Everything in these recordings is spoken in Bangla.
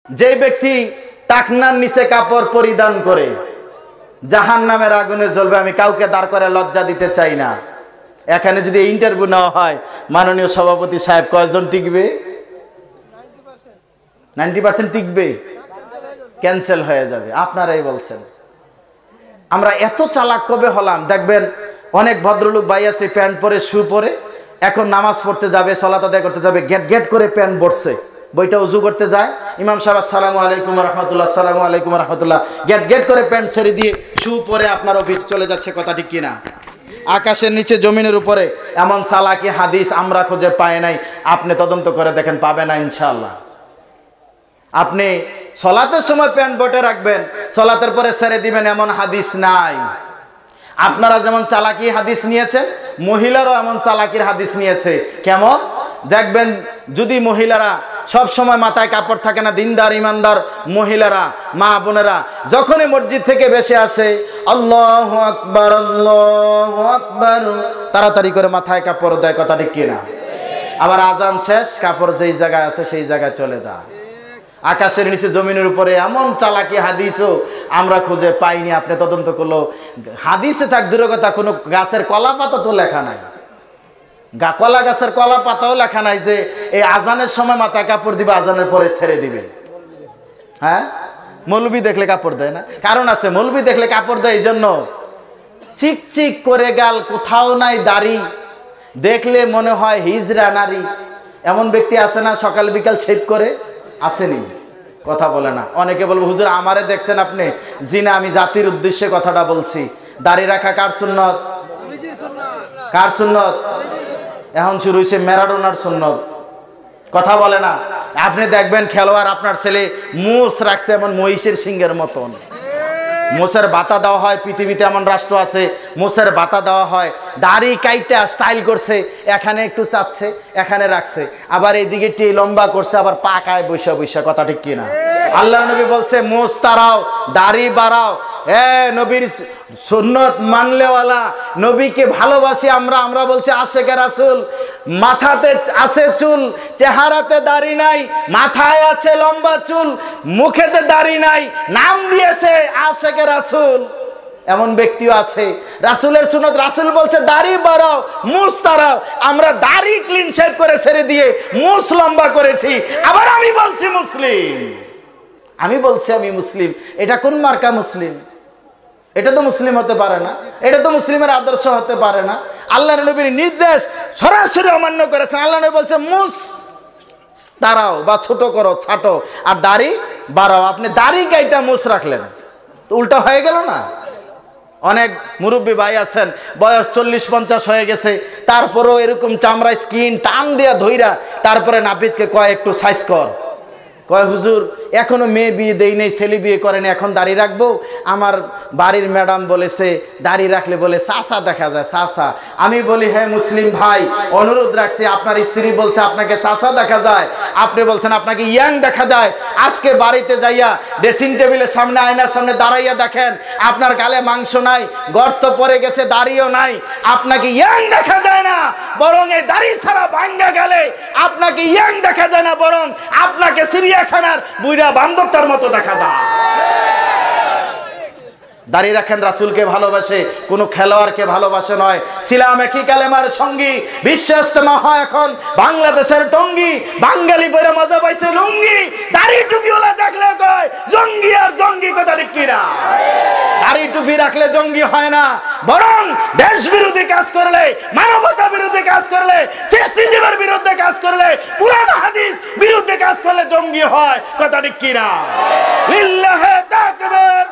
যে ব্যক্তি টাকনার নিচে কাপড় পরিধান করে জাহান্নামের আগুনে জ্বলবে, আমি কাউকে দাঁড় করে লজ্জা দিতে চাই না। এখানে যদি ইন্টারভিউ নেওয়া হয়, মাননীয় সভাপতি সাহেব কয়জন টিকবে? 90% টিকবে, ক্যান্সেল হয়ে যাবে। আপনারাই বলছেন। আমরা এত চালাক কবে হলাম? দেখবেন অনেক ভদ্রলোক ভাই আছে প্যান্ট পরে শু পরে, এখন নামাজ পড়তে যাবে, সালাত আদায় করতে যাবে, গেট গেট করে প্যান্ট বসছে, বইটা উজু করতে যায়, ইমাম সাহেব আসসালামু আলাইকুম রাহমাতুল্লাহ, আসসালামু আলাইকুম রাহমাতুল্লাহ, গেট গেট করে প্যান্ট ছেড়ে দিয়ে শু পরে আপনার অফিস চলে যাচ্ছে। কথা ঠিক কিনা? আকাশের নিচে জমিনের উপরে এমন চালাকি হাদিস আমরা খুঁজে পাই নাই। আপনি তদন্ত করে দেখেন, পাবে না ইনশাআল্লাহ। আপনি সলাতের সময় প্যান্ট বটে রাখবেন, সলাতের পরে ছেড়ে দিবেন, এমন হাদিস নাই। আপনারা যেমন চালাকি হাদিস নিয়েছেন, মহিলারাও এমন চালাকির হাদিস নিয়েছে। কেমন? দেখবেন যদি মহিলারা সব সময় মাথায় কাপড় থাকে না, দিনদার ইমানদার মহিলারা, মা বোনেরা যখনই মসজিদ থেকে বেশি আসে, আল্লাহু আকবার আল্লাহু আকবার, তাড়াতাড়ি করে মাথায় কাপড় দেয়। কথা ঠিক কিনা? আবার আজান শেষ, কাপড় যেই জায়গায় আছে সেই জায়গায় চলে যায়। আকাশের নিচে জমিনের উপরে এমন চালাকি হাদিসও আমরা খুঁজে পাইনি। আপনি তদন্ত করলো, হাদিসে থাক দূরের কথা, কোনো গাছের কলা পাতা তো লেখা নাই, কলা গাছের কলা পাতাও লেখা নাই যে এই আজানের সময় মাথায় কাপড় দিবে, আজানের পরে ছেড়ে দিবে। হ্যাঁ, মৌলবি দেখলে কাপড় দেয় না, কারণ আছে। মৌলবি দেখলে কাপড় দেয় এই জন্য, চিক চিক করে গাল, কোথাও নাই দাড়ি, দেখলে মনে হয় হিজরা নারী। এমন ব্যক্তি আছে না, সকাল বিকাল শেভ করে? আসেনি, কথা বলে না। অনেকে বলবো, হুজুর আমারে দেখছেন আপনি? জি না, আমি জাতির উদ্দেশ্যে কথাটা বলছি। দাড়ি রাখা কার সুন্নত? কার সুন্নত? এখন শুরু হয়েছে ম্যারাডোনার সুন্নত। কথা বলে না। আপনি দেখবেন খেলোয়াড়, আপনার ছেলে মুছ রাখছে এমন মহিষের সিংহের মতন। মোষের বাতা দেওয়া হয়, পৃথিবীতে এমন রাষ্ট্র আছে মোষের বাতা দেওয়া হয়। দাড়ি কাইটা স্টাইল করছে, এখানে একটু চাচ্ছে, এখানে রাখছে, আবার এইদিকে টি লম্বা করছে, আবার পাকায় বৈশা বৈশা। কথা ঠিক কিনা? আল্লাহর নবী বলছে, মোষ তারাও, দাড়ি বাড়াও। নবীর সুন্নত মানলেওয়ালা, নবীকে ভালোবাসি আমরা। আমরা বলছি আশেকে রাসূল, মাথাতে আছে চুল, চেহারাতে দাড়ি নাই, মাথায় আছে লম্বা চুল, মুখেতে দাড়ি নাই, নাম দিয়েছে আশেকে রাসূল। এমন ব্যক্তিও আছে। রাসূলের সুন্নত, রাসূল বলছে দাড়ি বাড়াও, মুছ তারাও। আমরা দাড়ি ক্লিন শেভ করে ছেড়ে দিয়ে মুছ লম্বা করেছি। আবার আমি বলছি মুসলিম, আমি বলছি আমি মুসলিম। এটা কোন মার্কা মুসলিম? এটা তো মুসলিম হতে পারে না, এটা তো মুসলিমের আদর্শ হতে পারে না। আল্লাহর নবীর নির্দেশ সরাসরি অমান্য করেছেন। আল্লাহ নবী বলছে মুছ তারাও বা ছোট করো, ছাটো, আর দাড়ি বাড়াও। আপনি দাড়ি কাইটা মুছ রাখলেন, তো উল্টা হয়ে গেল না? অনেক মুরব্বী ভাই আছেন, বয়স 40-50 হয়ে গেছে, তারপরেও এরকম চামড়া স্কিন টান দিয়া ধইরা, তারপরে নাপিতকে কয় একটু সাইজ কর। কয় হুজুর এখনো মেয়ে বিয়ে দেই নেই, ছেলে বিয়ে করেনি, এখন দাড়ি রাখবো? আমার বাড়ির ম্যাডাম বলেছে দাড়ি রাখলে বলে চাচা দেখা যায়, চাচা। আমি বলি, হ্যাঁ মুসলিম ভাই, অনুরোধ রাখছি, আপনার স্ত্রী বলছে আপনাকে চাচা দেখা যায়, আপনি বলছেন আপনাকে ইয়াং দেখা যায়। আজকে বাড়িতে যাইয়া ড্রেসিং টেবিলের সামনে, আয়নার সামনে দাঁড়াইয়া দেখেন, আপনার গালে মাংস নাই, গর্ত পড়ে গেছে, দাড়িও নাই, আপনাকে ইয়াং দেখা যায় না, বরং এই দাড়ি ছাড়া ভাঙ্গা গেলে আপনাকে ইয়াং দেখা যায় না, বরং আপনাকে চিড়িয়াখানার বুইড়া বান্দরটার মতো দেখা যায়। দাড়ি রাখেন, রাসূলকে ভালোবাসে, কোনো খেলোয়াড়কে ভালোবাসে নয়। ছিলাম একই কালেমার সঙ্গী, বিশ্ব ইস্তেমা হয় এখন বাংলাদেশের টঙ্গী, বাঙালি বইরা মজা পাইছে লুঙ্গি। দাড়ি টুপিওয়ালা দেখলে কয় জঙ্গি, আর জঙ্গি। কথা ঠিক কিনা? দাড়ি টুপি রাখলে জঙ্গি হয় না, বরং দেশ বিরোধী কাজ করলে, মানবতা বিরোধী কাজ করলে, সৃষ্টিজীবের বিরুদ্ধে কাজ করলে, কুরআন হাদিস বিরুদ্ধে কাজ করলে জঙ্গি হয়। কথা ঠিক কিনা? লিল্লাহি তাকবীর।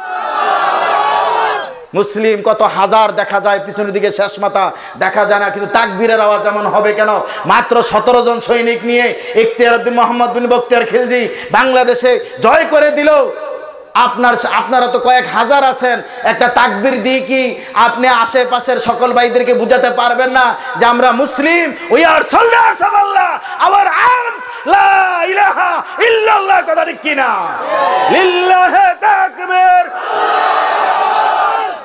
মুসলিম কত হাজার দেখা যায়, পিছনের দিকে শেষ মাথা দেখা যায় না, কিন্তু তাকবীরের আওয়াজ যেমন হবে কেন? মাত্র 17 জন সৈনিক নিয়ে ইখতিয়ার উদ্দিন মোহাম্মদ বিন বখতিয়ার খিলজি বাংলাদেশে জয় করে দিল। আপনারা তো কয়েক হাজার আছেন, একটা তাকবীর দিয়ে কি আপনি আশেপাশের সকল ভাইদেরকে বুঝাতে পারবেন না যে আমরা মুসলিম? We are soldiers of Allah, our arms লা ইলাহা ইল্লাল্লাহ। কথা ঠিক কিনা? লিল্লাহি তাকবীর।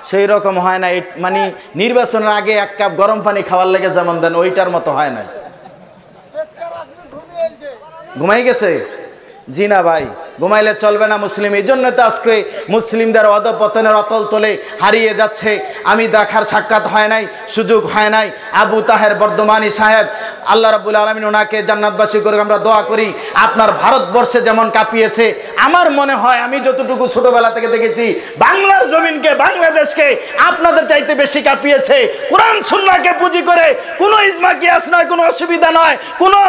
সেই রকম হয় না, মানে নির্বাচনের আগে 1 কাপ গরম পানি খাওয়ার লেগে যেমন দেন, ওইটার মতো হয় না। ঘুমাই গেছে? জি না ভাই। ঘুমাইলে চলবে না মুসলিম। এই জন্য তো আজকে মুসলিমদের অধঃপতনের অতল তলে হারিয়ে যাচ্ছে। আমি দেখার সাক্ষাৎ হয় নাই, সুযোগ হয় নাই। আবু তাহের বর্ধমানী সাহেব, আল্লাহ রাব্বুল আলামিন ওনাকে জান্নাতবাসী করে আমরা দোয়া করি। আপনার ভারতবর্ষে যেমন কাঁপিয়েছে, আমার মনে হয় আমি যতটুকু ছোটবেলা থেকে দেখেছি, বাংলার জমিনকে, বাংলাদেশকে আপনাদের চাইতে বেশি কাঁপিয়েছে। কোরআন সুন্নাহকে পুঁজি করে কোনো ইজমা কিয়াস নয়, কোনো অসুবিধা নয়, কোনো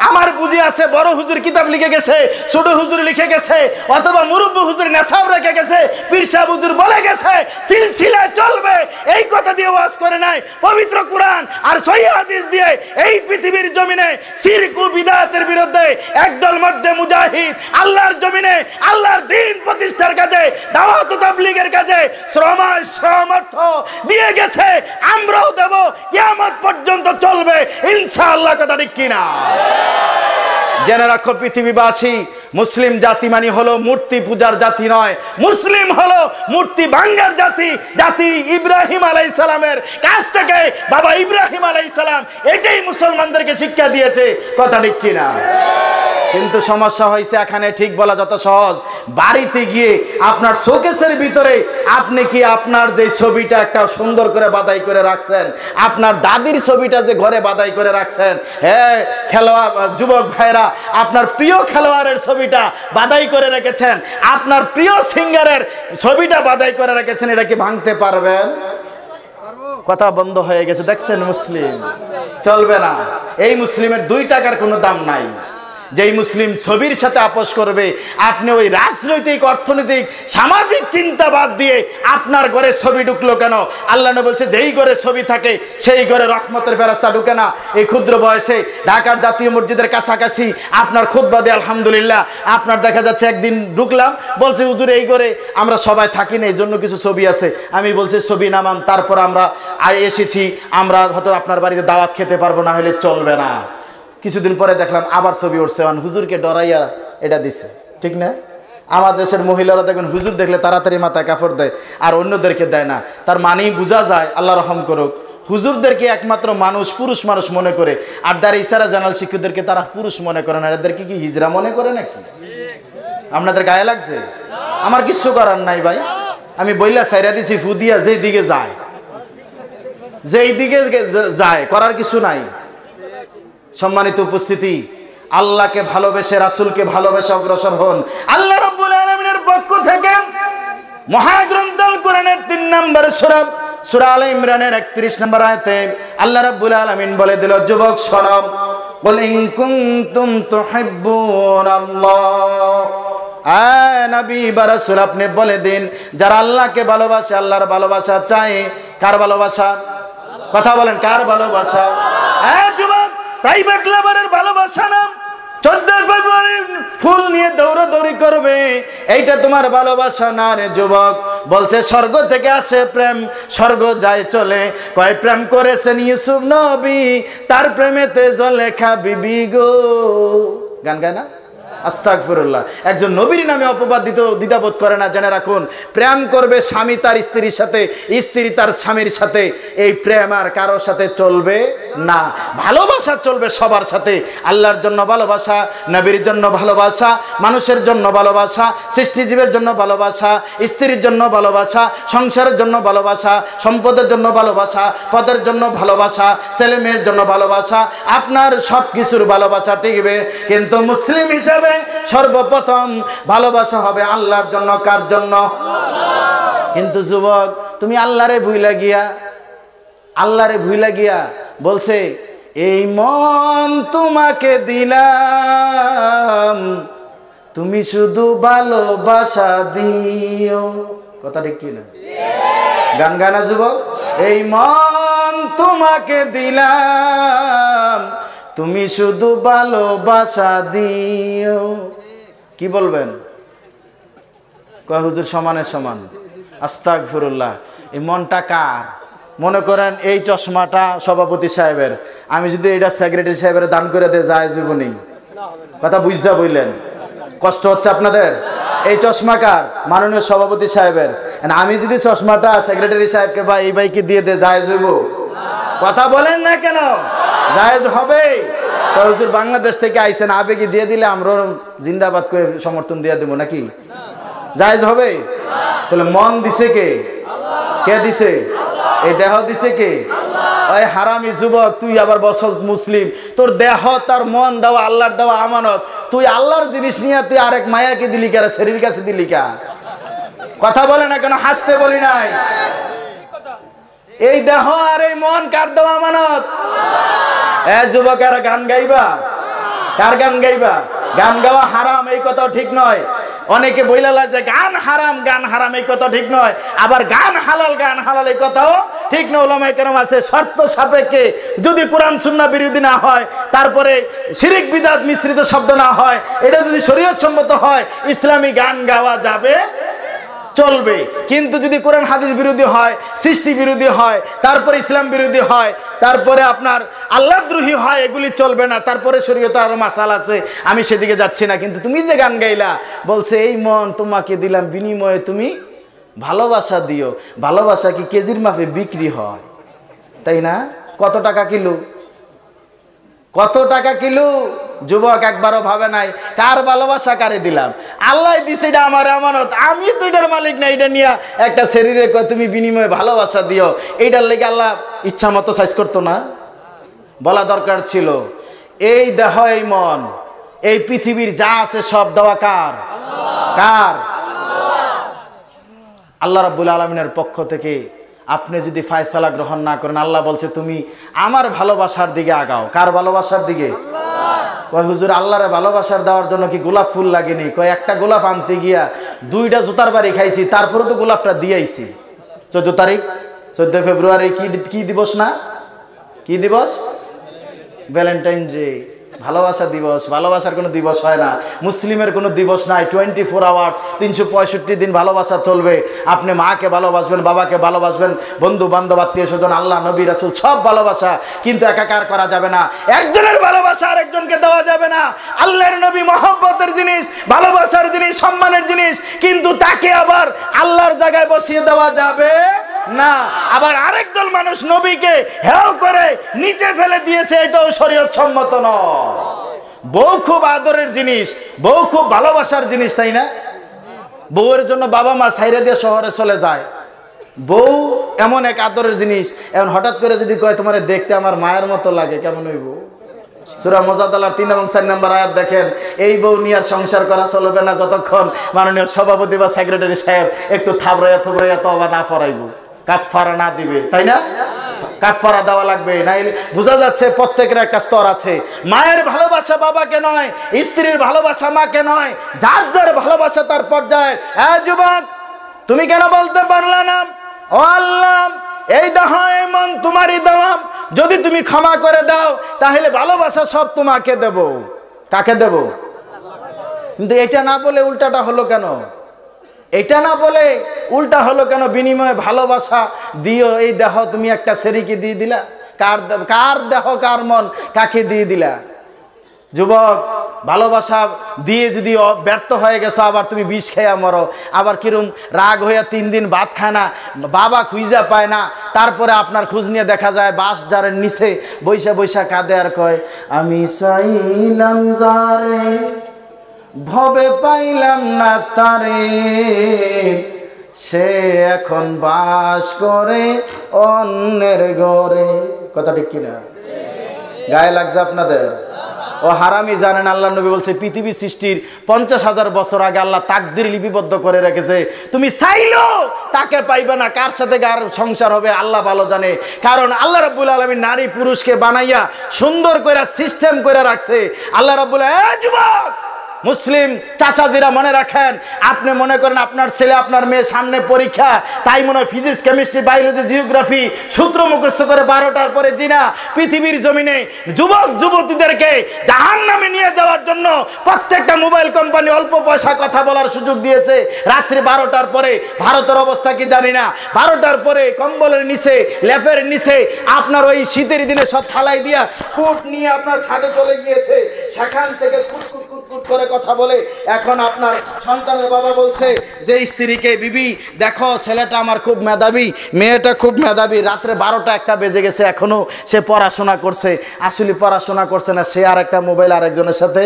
আমার পুঁজি আছে। বড় হুজুর কিতাব লিখে গেছে, ছোট হুজুর লিখে গেছে, অথবা মুরব্বি হুজুর নেশাব রেখে গেছে, পীর সাহেব হুজুর বলে গেছে, সিলসিলা চলবে। এই কথা দিয়ে ওয়াজ করে নাই, পবিত্র কোরআন আর সহিহ হাদিস দিয়ে এই পৃথিবীর জমিনে শিরক ও বিদআতের বিরুদ্ধে একদল মধ্যে মুজাহিদ আল্লাহর জমিনে আল্লাহর দ্বীন প্রতিষ্ঠার কাজে, দাওয়াত ও তাবলীগের কাজে শ্রম অর্থ দিয়ে গেছে। আমরাও দেব, কিয়ামত পর্যন্ত চলবে ইনশাআল্লাহ। কথা ঠিক কিনা? জেনে রাখো পৃথিবীবাসী, মুসলিম জাতি মানে হলো মূর্তি পূজার জাতি নয়। মুসলিম হলো মূর্তি ভাঙ্গার জাতি। জাতি ইব্রাহিম আলাইহিস সালামের কাছ থেকে বাবা ইব্রাহিম আলাইহিস সালাম এটাই মুসলমানদেরকে শিক্ষা দিয়েছে। কথা ঠিক কিনা? কিন্তু সমস্যা হয়েছে এখানে, ঠিক বলা যত সহজ, বাড়িতে গিয়ে আপনার শোকেসের ভিতরে আপনি কি আপনার যে ছবিটা একটা সুন্দর করে বাঁধাই করে রাখছেন, আপনার দাদির ছবিটা যে ঘরে বাঁধাই করে রাখছেন, হ্যাঁ খেলোয়াড় যুবক ভাইরা, আপনার প্রিয় খেলোয়াড়ের ছবিটা বাঁধাই করে রেখেছেন, আপনার প্রিয় সিঙ্গারের ছবিটা বাঁধাই করে রেখেছেন, এটা কি ভাঙতে পারবেন? কথা বন্ধ হয়ে গেছে। দেখছেন, মুসলিম চলবে না। এই মুসলিমের 2 টাকার কোনো দাম নাই। যেই মুসলিম ছবির সাথে আপোষ করবে, আপনি ওই রাজনৈতিক, অর্থনৈতিক, সামাজিক চিন্তা বাদ দিয়ে আপনার ঘরে ছবি ঢুকলো কেন? আল্লাহ নবী বলছে, যেই ঘরে ছবি থাকে সেই ঘরে রহমতের ফেরেশতা ঢুকে না। এই ক্ষুদ্র বয়সে ঢাকার জাতীয় মসজিদের কাছাকাছি আপনার খুতবা দিয়ে আলহামদুলিল্লাহ, আপনার দেখা যাচ্ছে একদিন ঢুকলাম, বলছে হুজুর এই ঘরে আমরা সবাই থাকি না, এই জন্য কিছু ছবি আছে। আমি বলছি ছবি নামান, তারপর আমরা এসেছি, আমরা হয়তো আপনার বাড়িতে দাওয়াত খেতে পারবো না, হলে চলবে না। কিছুদিন পরে দেখলাম আবার ছবি উঠছে, হুজুরকে ডরাইয়া এটা দিছে। ঠিক না? আমার দেশের মহিলারা দেখবেন হুজুর দেখলে তাড়াতাড়ি মাথায় কাপড় দেয়, আর অন্যদেরকে দেয় না। তার মানেই বোঝা যায়, আল্লাহ রহম করুক, হুজুরদেরকে একমাত্র মানুষ, পুরুষ মানুষ মনে করে, আর যারা ইশারা জানাল শিক্ষকদেরকে তারা পুরুষ মনে করে না। এদেরকে কি হিজড়া মনে করে নাকি? আপনাদের গায়ে লাগছে? আমার কিছু করার নাই ভাই, আমি বইলা সাইরা দিছি, ফুদিয়া যেই দিকে যায়, যেই দিকে যায়, করার কিছু নাই। সম্মানিত উপস্থিতি, আল্লাহকে ভালোবেসে, রাসূলকে ভালোবেসে অগ্রসর হন। আল্লাহ রাব্বুল আলামিনের পক্ষ থেকে মহাগ্রন্থ আল কোরআনের 3 নম্বর সূরা, সূরা আলে ইমরানের 31 নম্বর আয়াতে আল্লাহ রাব্বুল আলামিন বলে দিল, যুবক শোনো, কুল ইন কুনতুম তুহিব্বুনাল্লাহ, নবী বা রাসূল আপনি বলে দিন, যারা আল্লাহকে ভালোবাসে, আল্লাহর ভালোবাসা চায়। কার ভালোবাসা? কথা বলেন, কার ভালোবাসা? যুবক, প্রাইভেট লেবারের ভালোবাসা না। 14 ফেব্রুয়ারি ফুল নিয়ে দৌড়াদৌড়ি করবে, এইটা তোমার ভালোবাসা না রে যুবক। বলছে স্বর্গ থেকে আসে প্রেম, স্বর্গ যায় চলে। কয় প্রেম করেছেন ইউসুফ নবী, তার প্রেমেতে জলেখা বিবি গো। গান গায় না? আস্তাগফিরুল্লাহ। একজন নবীর নামে অপবাদ দিতে দ্বিধাবোধ করে না। জেনে রাখুন, প্রেম করবে স্বামী তার স্ত্রীর সাথে, স্ত্রী তার স্বামীর সাথে। এই প্রেম আর কারোর সাথে চলবে না। ভালোবাসা চলবে সবার সাথে। আল্লাহর জন্য ভালোবাসা, নবীর জন্য ভালোবাসা, মানুষের জন্য ভালোবাসা, সৃষ্টিজীবের জন্য ভালোবাসা, স্ত্রীর জন্য ভালোবাসা, সংসারের জন্য ভালোবাসা, সম্পদের জন্য ভালোবাসা, পদের জন্য ভালোবাসা, ছেলে মেয়ের জন্য ভালোবাসা, আপনার সব কিছুর ভালোবাসা টিকবে। কিন্তু মুসলিম হিসাবে সর্বপ্রথম ভালোবাসা হবে আল্লাহর জন্য। কার জন্য? কিন্তু যুবক, তুমি আল্লাহরে ভুইলা গিয়া বলছে, এই মন তোমাকে দিলাম, তুমি শুধু ভালোবাসা দিও। কথা ঠিক কি না? গান গানা যুবক, এই মন তোমাকে দিলাম, তুমি শুধু ভালোবাসা দিও। কি বলবেন? কয় হুজুর সমানে সমান। আস্তাগফিরুল্লাহ। এই মনটা কার? মনে করেন এই চশমাটা সভাপতি সাহেবের, আমি যদি এটা সেক্রেটারি সাহেবের দান করে দেয়, যায় জীবনী? কথা বুঝতে বললেন? কষ্ট হচ্ছে আপনাদের? এই চশমা কার? মাননীয় সভাপতি সাহেবের। আমি যদি চশমাটা সেক্রেটারি সাহেবকে বা এই ভাইকে দিয়ে দে, যায় যাইব? কথা বলেন না কেন? জায়েজ হবে? তো হুজুর বাংলাদেশ থেকে আইছেন, আবেগে দিয়ে দিলে আমরা জিন্দাবাদ করে সমর্থন দিয়ে দেবো নাকি? জায়েজ হবে? তাহলে মন দিছে কে? কে দিছে? এই দেহ দিছে কে? ওই হারামি যুবক, তুই আবার বছর মুসলিম, তোর দেহ তার মন দেওয়া আল্লাহর দেওয়া আমানত, তুই আল্লাহর জিনিস নিয়ে তুই আরেক মায়াকে দিলি কে? শরীর কাছে দিলি কা? কথা বলে না কেন? হাসতে বলি নাই। এই দেহ আর এই মন কার দেওয়া আমানত? যুবকেরা গান গাইবা, কার গান গাইবা? গান গাওয়া হারাম, এই কথা ঠিক নয়। অনেকে বইলা যে গান হারাম, গান হারাম, এই কথা ঠিক নয়। আবার গান হালাল, গান হালাল, এই কথাও ঠিক নয়। ওলামায়ে কেরাম আছে, শর্ত সাপেক্ষে যদি কোরআন সুন্নাহ বিরোধী না হয়, তারপরে শিরিক বিদআত মিশ্রিত শব্দ না হয়, এটা যদি শরীয়ত সম্মত হয়, ইসলামী গান গাওয়া যাবে, চলবে। কিন্তু যদি কোরআন হাদিস বিরোধী হয়, সৃষ্টি বিরোধী হয়, তারপরে ইসলাম বিরোধী হয়, তারপরে আপনার আল্লাহদ্রোহী হয়, এগুলি চলবে না। তারপরে শরীয়তে আরো মাসাল আছে, আমি সেদিকে যাচ্ছি না। কিন্তু তুমি যে গান গাইলা, বলছে এই মন তোমাকে দিলাম, বিনিময়ে তুমি ভালোবাসা দিও। ভালোবাসা কি কেজির মাপে বিক্রি হয়? তাই না? কত টাকা কিলো? কত টাকা কিলো? যুবক একবারও ভাবে নাই কার ভালোবাসা কারে দিলাম? আল্লাহ দিছে, এটা আমার আমানত, আমি তো এটার মালিক না। এটা নিয়ে একটা শরীরে তুমি বিনিময়ে ভালোবাসা দিও, এইটার লেগে আল্লাহ ইচ্ছা মতো সাইজ করতো না? বলা দরকার ছিল এই দেহ, এই মন, এই পৃথিবীর যা আছে সব দেওয়া কার? কার? আল্লাহ রাব্বুল আলামিনের পক্ষ থেকে। আপনি যদি ফায়সালা গ্রহণ না করেন, আল্লাহ বলছে তুমি আমার ভালোবাসার দিকে আগাও। কার ভালোবাসার দিকে? কয় হুজুর আল্লাহরে ভালোবাসার দেওয়ার জন্য কি গোলাপ ফুল লাগেনি? কয় একটা গোলাপ আনতে গিয়া 2টা জুতার বাড়ি খাইছি, তারপরে তো গোলাপটা দিয়েছি। 14 তারিখ, 14 ফেব্রুয়ারি কি দিবস না? কি দিবস? ভ্যালেন্টাইন ডে, ভালোবাসা দিবস। ভালোবাসার কোনো দিবস হয় না, মুসলিমের কোনো দিবস নাই। 24 আওয়ার 365 দিন ভালোবাসা চলবে। আপনি মাকে ভালোবাসবেন, বাবাকে ভালোবাসবেন, বন্ধু বান্ধব, আত্মীয় স্বজন, আল্লাহ নবী রাসূল, সব ভালোবাসা। কিন্তু একাকার করা যাবে না। একজনের ভালোবাসা আরেকজনকে দেওয়া যাবে না। আল্লাহর নবী মহব্বতের জিনিস, ভালোবাসার জিনিস, সম্মানের জিনিস, কিন্তু তাকে আবার আল্লাহর জায়গায় বসিয়ে দেওয়া যাবে না। আবার আরেক দল মানুষ নবীকে হেয় করে নিচে ফেলে দিয়েছে, এটাও শরীয়ত সম্মত নয়। বউ খুব আদরের জিনিস, বউ খুব ভালোবাসার জিনিস, তাই না? বউয়ের জন্য বাবা মা ছাইরা দিয়ে শহরে চলে যায়। বউ এমন এক আদরের জিনিস। এখন হঠাৎ করে যদি কয় তোমারে দেখতে আমার মায়ের মতো লাগে, কেমন হইব? সূরা মুজাদালার 3 এবং 4 নম্বর আয়াত দেখেন। এই বউ নিয়ে আর সংসার করা চলবে না যতক্ষণ মাননীয় সভাপতি বা সেক্রেটারি সাহেব একটু থাবড়াইয়া তওবা না পড়াইব, কাফারা না দিবে, তাই না? কাফারা দেওয়া লাগবে। নাইলে বোঝা যাচ্ছে প্রত্যেকের একটা স্তর আছে। মায়ের ভালোবাসা বাবাকে নয়, স্ত্রীর ভালোবাসা মাকে নয়, যার যার ভালোবাসা তার পর্যায়ে। যুবক, তুমি কেন বলতে পারলে না ও আল্লাহ এই দেহ এই মন তোমারই দেওয়া, যদি তুমি ক্ষমা করে দাও তাহলে ভালোবাসা সব তোমাকে দেব। কাকে দেব? কিন্তু এটা না বলে উল্টাটা হলো কেন? এটা না বলে উল্টা হলো কেন? বিনিময়ে ভালোবাসা দিও, এই দেহ তুমি একটা শরীকে দিয়ে দিলা। কার দেহ, কার মন, কাকে দিয়ে দিলা? যুবক, ভালোবাসা দিয়ে যদি ব্যর্থ হয়ে গেছো, আবার তুমি বিষ খেয়া মরো। আবার কিরম রাগ হইয়া 3 দিন ভাত খায় না, বাবা খুঁজা পায় না, তারপরে আপনার খোঁজ নিয়ে দেখা যায় বাঁশ জারের নিচে বৈশা বৈশা কাঁদে আর কয় আমি চাইলাম যারে ভবে পাইলাম না তারে, সে এখন বাস করে অন্যের ঘরে। কথা ঠিক কিনা? গায়ে লাগছে আপনাদের? ও হারামি জানেন, আল্লাহ নবী বলছে পৃথিবী সৃষ্টির 50,000 বছর আগে আল্লাহ তাকদীর লিপিবদ্ধ করে রেখেছে। তুমি চাইলো তাকে পাইবে না। কার সাথে কার সংসার হবে আল্লাহ ভালো জানে। কারণ আল্লাহ রাব্বুল আলামিন নারী পুরুষকে বানাইয়া সুন্দর করে সিস্টেম করে রাখছে। আল্লাহ রাব্বুল যুবক মুসলিম চাচাজিরা মনে রাখেন, আপনি মনে করেন আপনার ছেলে আপনার মেয়ে সামনে পরীক্ষা, তাই মনে হয় ফিজিক্স কেমিস্ট্রি বায়োলজি জিওগ্রাফি সূত্র মুখস্থ করে 12টার পরে জিনা। পৃথিবীর জমিনে যুবক যুবতীদেরকে জাহান্নামে নিয়ে যাওয়ার জন্য প্রত্যেকটা মোবাইল কোম্পানি অল্প পয়সা কথা বলার সুযোগ দিয়েছে। রাত্রি 12টার পরে ভারতের অবস্থা কি জানি না, 12টার পরে কম্বলের নিচে লেপের নিচে আপনার ওই শীতের দিনে সব ফালাই দিয়া কুট নিয়ে আপনার ছাদে চলে গিয়েছে। সেখান থেকে কুট করে কথা বলে। এখন আপনার সন্তানের বাবা বলছে যে স্ত্রীকে, বিবি দেখো ছেলেটা আমার খুব মেধাবী, মেয়েটা খুব মেধাবী, রাত্রে 12টা 1টা বেজে গেছে এখনো সে পড়াশোনা করছে। আসলে পড়াশোনা করছে না, সে আর একটা মোবাইল আরেকজনের সাথে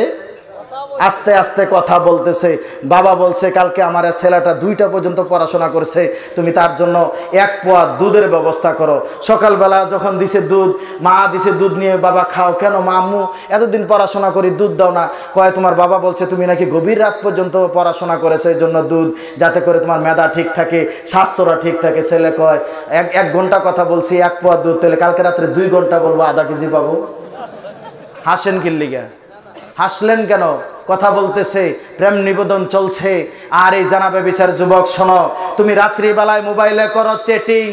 আস্তে আস্তে কথা বলতেছে। বাবা বলছে কালকে আমার ছেলেটা 2টা পর্যন্ত পড়াশোনা করছে, তুমি তার জন্য 1 পোয়া দুধের ব্যবস্থা করো। সকালবেলা যখন দিছে দুধ, মা দিছে দুধ নিয়ে, বাবা খাও। কেন মা, আম্মু এতদিন পড়াশোনা করি দুধ দাও না? কয় তোমার বাবা বলছে তুমি নাকি গভীর রাত পর্যন্ত পড়াশোনা করেছো, এই জন্য দুধ, যাতে করে তোমার মেধা ঠিক থাকে, স্বাস্থ্যটা ঠিক থাকে। ছেলে কয় 1 ঘন্টা কথা বলছি, 1 পোয়া দুধ, তাহলে কালকে রাত্রে 2 ঘন্টা বলবো, আধা কেজি পাবো। হাসেন কি লিগা? হাসলেন কেন? কথা বলতেছে, প্রেম নিবেদন চলছে। আর এই জানাবে বিচার যুবক, শোনো, তুমি রাত্রিবেলায় মোবাইলে করো চ্যাটিং।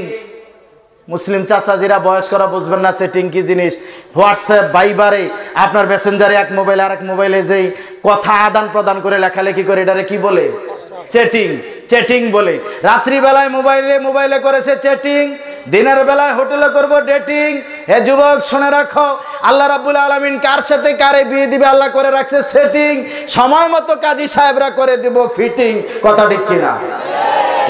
মুসলিম চাচাজিরা বয়স্করা বুঝবেন না চ্যাটিং কি জিনিস। হোয়াটসঅ্যাপ, ভাইবারে, আপনার মেসেঞ্জারে এক মোবাইলে আরেক মোবাইলে যেই কথা আদান প্রদান করে লেখালেখি করে, এটারে কি বলে? চ্যাটিং। চ্যাটিং বলে। রাত্রিবেলায় মোবাইলে করেছে চ্যাটিং, দিনের বেলায় হোটেলে করব ডেটিং। হে যুবক শুনে রাখো, আল্লাহ রাব্বুল আলামিন কার সাথে কারে বিয়ে দিবে আল্লাহ করে রাখছে সেটিং। সময় মতো কাজী সাহেবরা করে দিব ফিটিং। কথা ঠিক কিনা?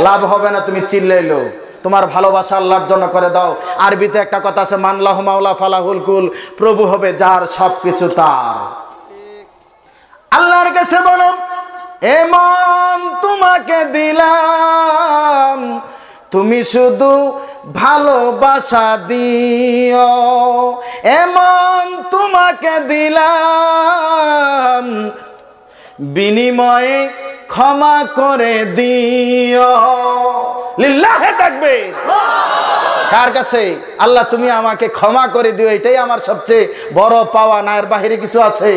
লাভ হবে না তুমি চিল্লাইলো। তোমার ভালোবাসা আল্লাহর জন্য করে দাও। আরবিতে একটা কথা আছে, মানলাহু মাওলা ফালাহুল কুল, প্রভু হবে যার সবকিছু তার। আল্লাহর কাছে বলো, এমন তোমাকে দিলাম, তুমি শুধু ভালোবাসা দিও। এমন তোমাকে দিলাম, বিনিময়ে ক্ষমা করে দিও। লিল্লাহে তাকবীর। কার কাছে? আল্লাহ তুমি আমাকে ক্ষমা করে দিও, এটাই আমার সবচেয়ে বড় পাওয়া। না এর বাহিরে কিছু আছে?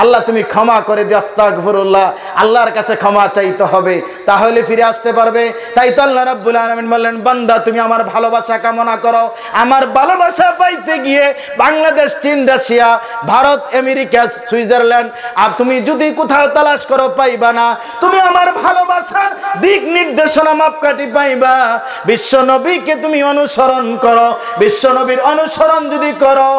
আল্লাহ তুমি ক্ষমা করে দিও, আস্তাগফিরুল্লাহ। আল্লাহর কাছে ক্ষমা চাইতে হবে, তাহলে ফিরে আসতে পারবে। তাই তো আল্লাহ রাব্বুল আলামিন বললেন, বান্দা তুমি আমার ভালোবাসা কামনা করো। আমার ভালোবাসা পাইতে গিয়ে বাংলাদেশ, চীন, রাশিয়া, ভারত, আমেরিকা, সুইজারল্যান্ড আর তুমি যদি কোথাও তালাশ করো পাইবা না। তুমি আমার ভালোবাসার দিক নির্দেশনা মাপকাঠি পাইবা। বিশ্ব নবীকে তুমি অনুসরণ করো, বিশ্ব নবীর অনুসরণ যদি করো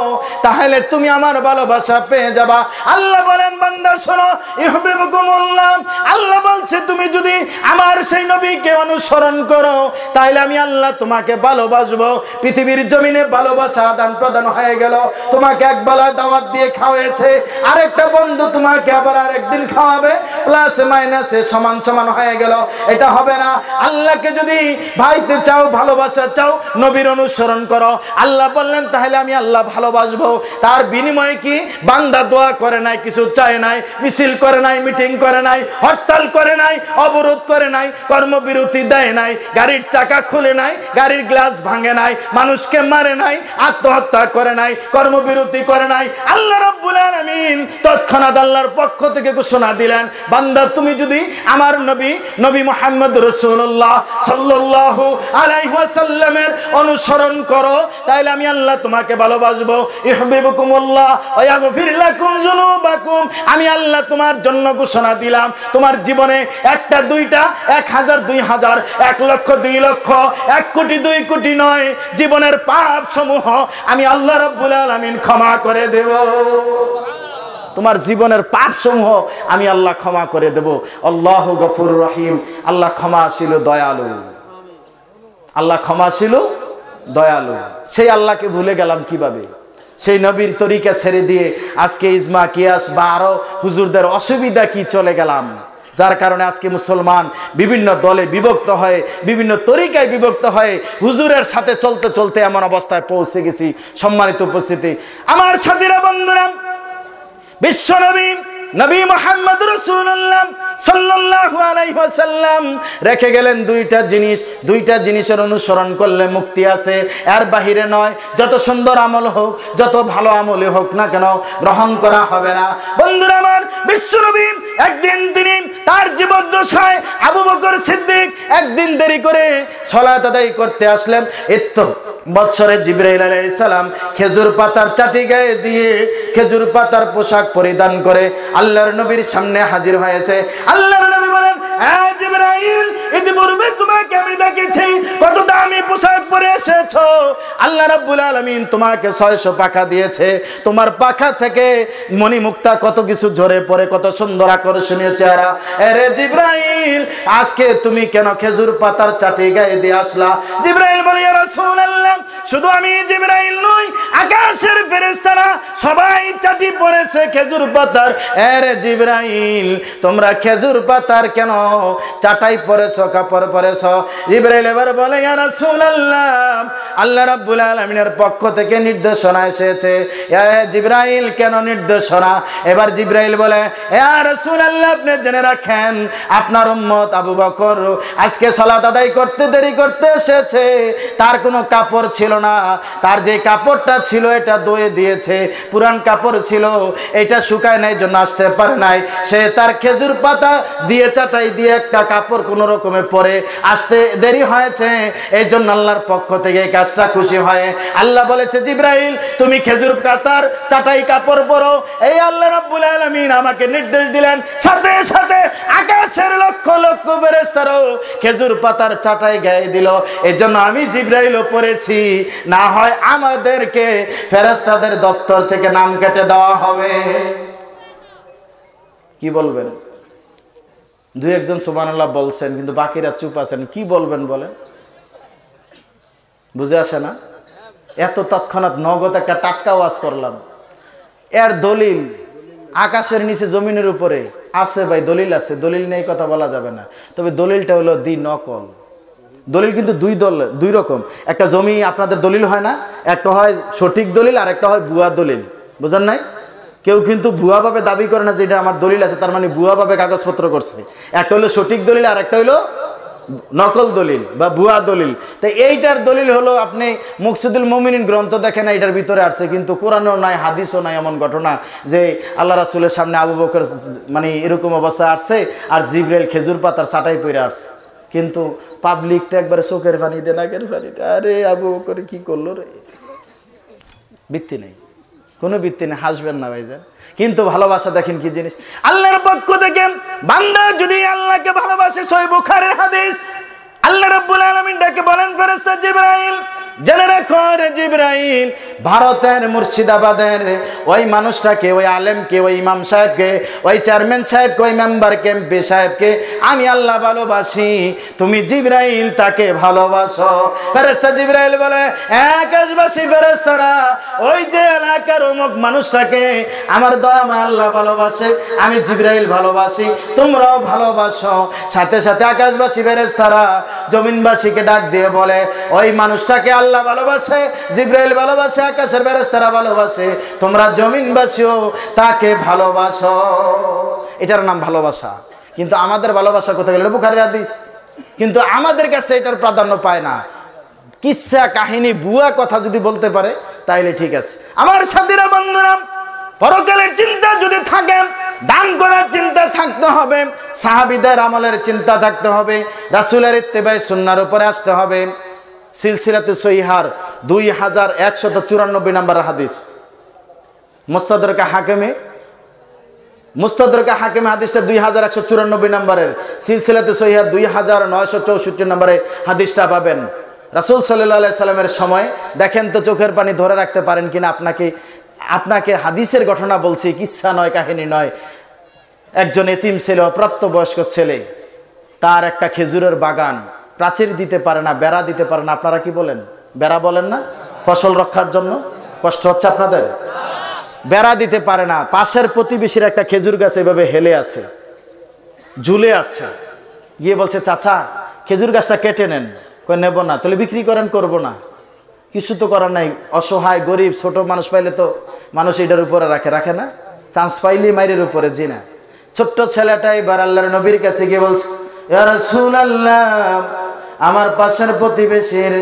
তাহলে তুমি আমার ভালোবাসা পেয়ে যাবা। আল্লাহ বলেন, বান্দা শোনো, ইউহিব্বুকুমুল্লাহ। আল্লাহ বলছে তুমি যদি আমার সেই নবীকে অনুসরণ করো তাহলে আমি আল্লাহ তোমাকে ভালোবাসবো। পৃথিবীর জমিনে ভালোবাসা আদান প্রদান হয়ে গেল। তোমাকে একবেলা দাওয়াত দিয়ে খাওয়াইছে, আরেকটা বন্ধু তোমাকে আবার আরেকদিন খাওয়াবে, প্লাস মাইনাসে সমান সমান হয়ে গেল। এটা হবে না। আল্লাহকে যদি ভাইতে চাও, ভালোবাসা চাও, নবীর অনুসরণ করো। আল্লাহ বললেন তাহলে আমি আল্লাহ ভালোবাসবো। তার বিনিময়ে কি? বান্দা দোয়া করে নাই, কিছু চায় নাই, মিছিল করে নাই, মিটিং করে নাই, হরতাল করে নাই, অবরোধ করে নাই, কর্মবিরতি দেয় নাই, গাড়ির চাকা খুলে নাই, গাড়ির গ্লাস ভাঙে নাই, মানুষকে মারে নাই, আত্মহত্যা করে নাই, কর্মবিরতি করে নাই। আল্লাহ রাব্বুল আলামিন তৎক্ষণাৎ আল্লাহর পক্ষ থেকে ঘোষণা দিলেন, বান্দা তুমি যদি আমার নবী মুহাম্মদ রাসূলুল্লাহ সাল্লাল্লাহু আলাইহি ওয়াসাল্লামের অনুসরণ করো তাহলে আমি আল্লাহ তোমাকে ভালোবাসবো। ইউহিব্বুকুমুল্লাহ ওয়া ইয়াগফির লাকুম যুনুবাকুম। আমি আল্লাহ তোমার জন্য ঘোষণা দিলাম, তোমার জীবনে 1টা 2টা 1000 2000 1 লক্ষ 2 লক্ষ 1 কোটি 2 কোটি নয়, জীবনের পাপ সমূহ আমি আল্লাহ রাব্বুল আলামিন ক্ষমা করে দেব। তোমার জীবনের পাপ সমূহ আমি আল্লাহ ক্ষমা করে দেব। আল্লাহু গফুরুর রহিম। আল্লাহ ক্ষমাশীল, দয়ালু। আল্লাহ ক্ষমাশীল, দয়ালু। সেই আল্লাহকে ভুলে গেলাম কিভাবে? সেই নবীর তরিকা ছেড়ে দিয়ে আজকে ইজমা, কিয়াস বা আরো হুজুরদের অসুবিধা কি চলে গেলাম, যার কারণে আজকে মুসলমান বিভিন্ন দলে বিভক্ত হয়ে, বিভিন্ন তরিকায় বিভক্ত হয়ে হুজুরের সাথে চলতে চলতে এমন অবস্থায় পৌঁছে গেছি। সম্মানিত উপস্থিতি, আমার সাথীরা, বন্ধুরা, বিশ্বনবী নবী মুহাম্মদ রাসূলুল্লাহ সাল্লাল্লাহু আলাইহি ওয়াসাল্লাম রেখে গেলেন 2টা জিনিস। 2টা জিনিসের অনুসরণ করলে মুক্তি আছে, এর বাহিরে নয়। যত সুন্দর আমল হোক, যত ভালো আমলই হোক না কেন, গ্রহণ করা হবে না। বন্ধুরা আমার, বিশ্বনবী একদিন তিনি তার জীবদ্দশায় আবু বকর সিদ্দিক একদিন দেরি করে সালাত আদায় করতে আসলেন। বৎসরে জিবরাইল আলাইহিস সালাম খেজুর পাতার চাটি গায়ে দিয়ে খেজুর পাতার পোশাক পরিধান করে আল্লাহর নবীর সামনে হাজির হয়েছে। আল্লাহর নবী বলেন, জিবরাইল, ইতিপূর্বে তোমাকে আমি দেখেছি, কত দামি পোশাক পরে এসেছো। আল্লাহ রাব্বুল আলামিন তোমাকে 600 পাখা দিয়েছে, তোমার পাখা থেকে মণিমুক্তা কত কিছু ঝরে পড়ে, কত সুন্দর আকর্ষণীয় চেহারা। আরে জিবরাইল, আজকে তুমি কেন খেজুর পাতার চাটি গায়ে দিয়ে আসলা? জিবরাইল বলে, ইয়া রাসূলুল্লাহ, শুধু আমি জিবরাইল নই, আকাশের ফেরেশতারা সবাই চাটি পড়েছে খেজুর পাতার। আরে জিবরাইল, তোমরা খেজুর পাতার কেন চাটাই পড়েছো, কাপড় পড়েছো? জিবরাইল এবার বলে, ইয়া রাসূলুল্লাহ, আল্লাহ রাব্বুল আলামিনের পক্ষ থেকে নির্দেশনা এসেছে। জিবরাইল, কেন নির্দেশনা? এবার জিবরাইল বলে, ইয়া রাসূলুল্লাহ, আপনি জেনে রাখেন, আপনার উম্মত আবু বকর আজকে সালাত আদায় করতে দেরি করতে এসেছে, তার কোনো কাপড় ছিল না, তার যে কাপড়টা ছিল এটা ধুয়ে দিয়েছে, পুরান কাপড় ছিল, এটা শুকায় নাই জন্য আসতে পারে নাই। সে তার খেজুর পাতা দিয়ে চাটাই দিয়ে একটা কাপড় কোনো রকমে পরে আসতে দেরি হয়েছে, এই জন্য আল্লাহর পক্ষ থেকে এই কাজটা খুশি হয়। আল্লাহ বলেছে, জিবরাইল, তুমি খেজুর পাতার চাটাই কাপড় পরো। এই আল্লাহ রাব্বুল আলামিন আমাকে নির্দেশ দিলেন, সাথে সাথে আকাশের লক্ষ লক্ষ ফেরেশতারাও খেজুর পাতার চাটাই গায়ে দিল। এই জন্য আমি জিবরাইলও পড়েছি, না হয় আমাদেরকে ফেরেশতাদের দপ্তর থেকে নাম কেটে দেওয়া হবে। কি বলবেন? দুই একজন সুবহানাল্লাহ বলছেন, কিন্তু বাকিরা চুপ আছেন। কি বলবেন বলেন? বুঝে আসে না? এত তৎক্ষণাৎ নগদ একটা টাটকা ওয়াজ করলাম, এর দলিল আকাশের নিচে জমিনের উপরে আছে ভাই, দলিল আছে, দলিল নেই কথা বলা যাবে না। তবে দলিলটা হলো দি নকল। দলিল কিন্তু দুই রকম। একটা জমি আপনাদের দলিল হয় না, একটা হয় সঠিক দলিল আর একটা হয় ভুয়া দলিল। বুঝেন নাই? কেউ কিন্তু ভুয়াভাবে দাবি করে না যে এটা আমার দলিল আছে, তার মানে ভুয়াভাবে কাগজপত্র করছে। একটা হলো সঠিক দলিল আর একটা হলো নকল দলিল বা ভুয়া দলিল। তাই এইটার দলিল হলো, আপনি মুকসিদুল মুমিনিন গ্রন্থ দেখেন, এইটার ভিতরে আসছে, কিন্তু কোরআনও নাই, হাদিসও নাই এমন ঘটনা যে আল্লাহ রাসূলের সামনে আবু বকর মানে এরকম অবস্থা আসছে আর জিবরাইল খেজুর পাতার চাটাই পড়ে আসছে। কিন্তু পাবলিক তো একবারে চোখের পানি দে, নাকের পানি দে, আরে আবু বকর কি করলো রে। ভিত্তি নেই, কোনো ভিত্তি নেই, হাসবেন না ভাইজান। কিন্তু ভালোবাসা দেখেন কি জিনিস। আল্লাহর পক্ষ থেকে বান্দা যদি আল্লাহকে ভালোবাসে, সহিহ বুখারীর হাদিস, আল্লাহ রাব্বুল আলামিন ডেকে বলেন, ফেরেশতা জিবরাইল, জেনে রাখো রে জিবরাইল, ভারতের মুর্শিদাবাদের ওই মানুষটাকে, ওই আলেমকে, ওই ইমাম সাহেবকে, ওই চেয়ারম্যান সাহেবকে, ওই মেম্বারকে, এমপি সাহেবকে আমি আল্লাহ ভালোবাসি, তুমি জিবরাইল তাকে ভালোবাসো। ফেরেশতা জিবরাইল বলে, আকাশবাসী ফেরেশতারা, ওই যে এলাকার অমুক মানুষটাকে আমার দয়াময় আল্লাহ ভালোবাসে, আমি জিবরাইল ভালোবাসি, তোমরাও ভালোবাসো। সাথে সাথে আকাশবাসী ফেরেশতারা জমিনবাসীকে ডাক দিয়ে বলে, ওই মানুষটাকে আল্লাহ ভালোবাসে, জিবরাইল ভালোবাসে, আকাশের ফেরেশতারা ভালোবাসে, তোমরা জমিনবাসীও তাকে ভালোবাসো। এটার নাম ভালোবাসা। কিন্তু আমাদের ভালোবাসা কোথায় গেল? বুখারীর হাদিস। কিন্তু আমাদের কাছে এটার প্রাধান্য পায় না। কিসসা কাহিনী বুয়া কথা যদি বলতে পারে তাইলে ঠিক আছে। আমার সাথীরা, বন্ধুরা, পরকালের চিন্তা যদি থাকে, দান করার চিন্তা থাকতে হবে, সাহাবীদের আমলের চিন্তা থাকতে হবে, রাসূলের ইত্তেবায়ে সুন্নাহর উপরে আসতে হবে। সিলসিলাতুস সহিহার 2194 নম্বর হাদিস, মুস্তাদরাকে হাকিমে হাদিসটা 2194 নম্বরের, সিলসিলাতুস সহিহার 2964 নম্বরে হাদিসটা পাবেন। রাসূল সাল্লাল্লাহু আলাইহি সাল্লামের সময় দেখেন তো চোখের পানি ধরে রাখতে পারেন কিনা। আপনাকে হাদিসের ঘটনা বলছি, কিচ্ছা নয়, কাহিনী নয়। একজন এতিম ছেলে, অপ্রাপ্তবয়স্ক ছেলে, তার একটা খেজুরের বাগান, প্রাচীর দিতে পারে না, বেড়া দিতে পারে না। আপনারা কি বলেন? বেড়া বলেন না? ফসল রক্ষার জন্য কষ্ট হচ্ছে আপনাদের? বেড়া দিতে পারে না। পাশের প্রতিবেশীর একটা খেজুর গাছ এভাবে হেলে আছে, ঝুলে আছে। গিয়ে বলছে, চাচা খেজুর গাছটা কেটে নেন। কই নেব না। তাহলে বিক্রি করেন? করব না। কিছু তো করার নাই, অসহায় গরিব ছোট মানুষ পাইলে তো মানুষ এটার উপরে রাখে না, চান্স পাইলে মাইরের উপরে। জি না। ছোট্ট ছেলেটা এবার আল্লাহর নবীর কাছে গিয়ে বলছে, ইয়া রাসূলুল্লাহ, আমার পাশের প্রতিবেশীর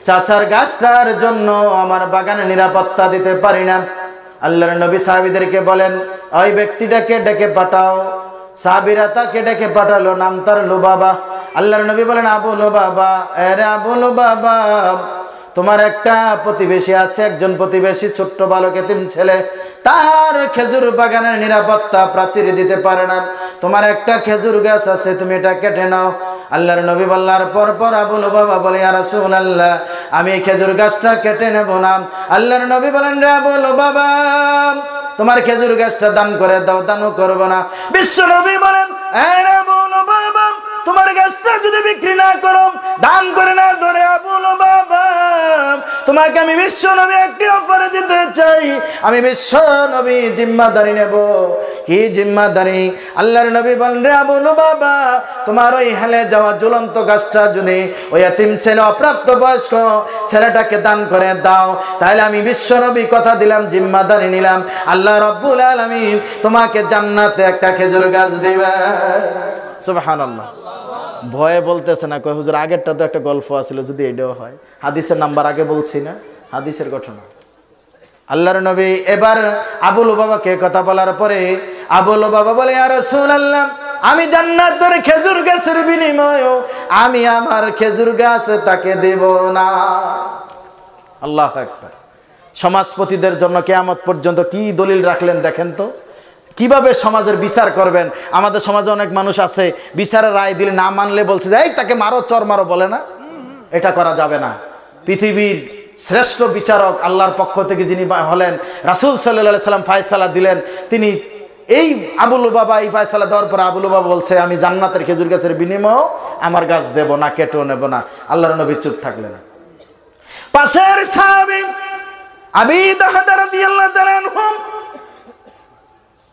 চাচার গাছটার জন্য আমার বাগানে নিরাপত্তা দিতে পারি না। আল্লাহর নবী সাহাবীদেরকে বলেন, ওই ব্যক্তিটাকে ডেকে পাঠাও। সাহাবীরা তাকে ডেকে পাঠালো, নাম তার লুবাবা। আল্লাহর নবী বলেন, আবু লুবাবা, আরে আবু লুবাবা, তোমার একটা প্রতিবেশী আছে, একজন প্রতিবেশী ছোট্ট বালক এতিম ছেলে, তার খেজুর বাগানের নিরাপত্তা প্রাচীর দিতে পারে না। তোমার একটা খেজুর গাছ আছে, তুমি এটা কেটে নাও। আল্লাহর নবী বলার পর আবু লুবাবা বলে ইয়া রাসূলুল্লাহ আমি এই খেজুর গাছটা কেটে নেব না। আল্লাহর নবী বলেন রে আবু লুবাবা তোমার খেজুর গাছটা দান করে দাও, দানও করব না। বিশ্ব নবী বলেন এই আবু লুবাবা তোমার গাছটা যদি বিক্রি না করো, দান করে না ধরে আবু লুবাবা তোমাকে আমি বিশ্ব নবী একটি অফার দিতে চাই। আমি বিশ্ব নবী জিম্মাদারি নেব। কি জিম্মাদারি? আল্লাহর নবী বলেন রে আবু লুবাবা তোমার ওই হেলে যাওয়া ঝুলন্ত গাছটা যদি ওই এতিম ছেলে অপ্রাপ্ত বয়স্ক ছেলেটাকে দান করে দাও, তাহলে আমি বিশ্ব নবী কথা দিলাম, জিম্মাদারি নিলাম, আল্লাহ রাব্বুল আলামিন তোমাকে জান্নাতে একটা খেজুর গাছ দিবে। সুবহানাল্লাহ। ভয়ে বলতেছে না, কয় হুজুর আগেরটা তো একটা গল্প আছিল, যদি এটাও হয়। হাদিসের নাম্বার আগে বলছি না, হাদিসের ঘটনা। আল্লাহর নবী এবার আবু লুবাবাকে কথা বলার পরে আবু লুবাবা বলে ইয়া রাসূলুল্লাহ আমি জান্নাতের খেজুর গাছের বিনিময়ে আমি আমার খেজুর গাছ তাকে দেব না। আল্লাহু আকবার। সমাজপতিদের জন্য কিয়ামত পর্যন্ত কি দলিল রাখলেন দেখেন তো, কিভাবে সমাজের বিচার করবেন। আমাদের সমাজে অনেক মানুষ আছে বিচারের রায় দিলে না মানলে বলছে যে এই তাকে মারো, চর মারো, বলে না, এটা করা যাবে না। পৃথিবীর শ্রেষ্ঠ বিচারক আল্লাহর পক্ষ থেকে যিনি হলেন রাসূল সাল্লাল্লাহু আলাইহি সাল্লাম ফায়সালা দিলেন, তিনি এই আবু লুবাবা এই ফায়সালা দেওয়ার পর আবু লুবাবা বলছে আমি জান্নাতের খেজুর গাছের বিনিময়ে আমার গাছ দেব না, কেটেও নেব না। আল্লাহর নবী চুপ থাকলেন। পাশের সাহাবী আবী দাহদা রাদিয়াল্লাহু তাআলা আনহু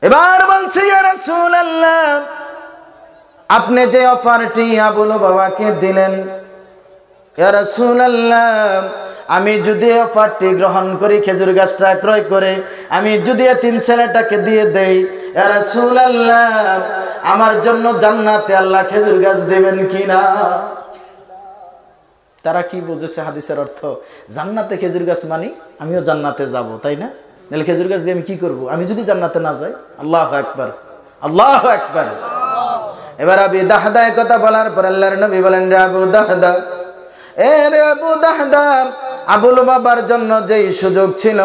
এবার বলছে ইয়া রাসূলুল্লাহ আপনি যে অফারটি আবু লুবাবাকে দিলেন, ইয়া রাসূলুল্লাহ আমি যদি অফারটি গ্রহণ করি, খেজুর গাছটা ক্রয় করে আমি যদি এতিম ছেলেটাকে দিয়ে দেই, ইয়া রাসূলুল্লাহ আমার জন্য জান্নাতে আল্লাহ খেজুর গাছ দেবেন কিনা? তারা কি বুঝেছে হাদিসের অর্থ? জান্নাতে খেজুর গাছ মানে আমিও জান্নাতে যাব, তাই না? নাহলে খেজুর গাছ দিয়ে আমি কি করব আমি যদি জান্নাতে না যাই? আল্লাহু আকবার, আল্লাহু আকবার। এবার আবু দাহদা এই কথা বলার পর আল্লাহর নবী বলেন রে আবু দাহদা, এ রে আবু দাহদা আবু লুবাবার জন্য যেই সুযোগ ছিল,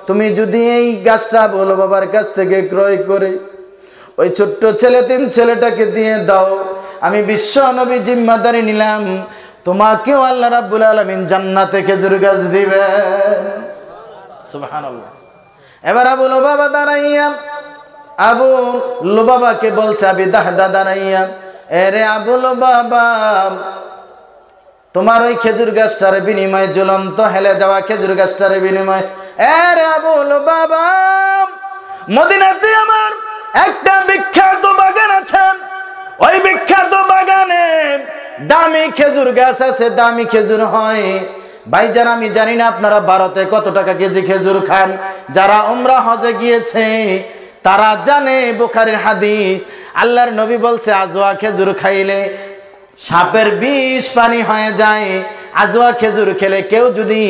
তুমি যদি এই গাছটা আবু লুবাবার কাছ থেকে ক্রয় করে ওই ছোট্ট ছেলে তিন ছেলেটাকে দিয়ে দাও, আমি বিশ্ব নবী জিম্মাদারি নিলাম, তোমাকেও আল্লাহ রাব্বুল আলামিন জান্নাতে খেজুর গাছ দিবেন। সুবহানাল্লাহ। এবার আবু লুবাবা দাঁড়াইয়া আবু লুবাবাকে বলছে আবি দাহদা দাঁড়াইয়া, এরে আবু লুবাবা তোমার ওই খেজুর গাছটার বিনিময়ে ঝুলন্ত হেলে যাওয়া খেজুর গাছটার বিনিময়ে, এরে আবু লুবাবা মদিনাতে আমার একটা বিখ্যাত বাগান আছে, ওই বিখ্যাত বাগানে দামি খেজুর গাছ আছে, দামি খেজুর হয়। ভাইজান আমি জানি না আপনারা ভারতে কত টাকা কেজি খেজুর খান, যারা উমরা হজে গিয়েছে তারা জানে বুখারীর হাদিস, আল্লাহর নবী বলছে আজওয়া খেজুর খাইলে সাপের বিষ পানি হয়ে যায়। আজওয়া খেজুর খেলে কেউ যদি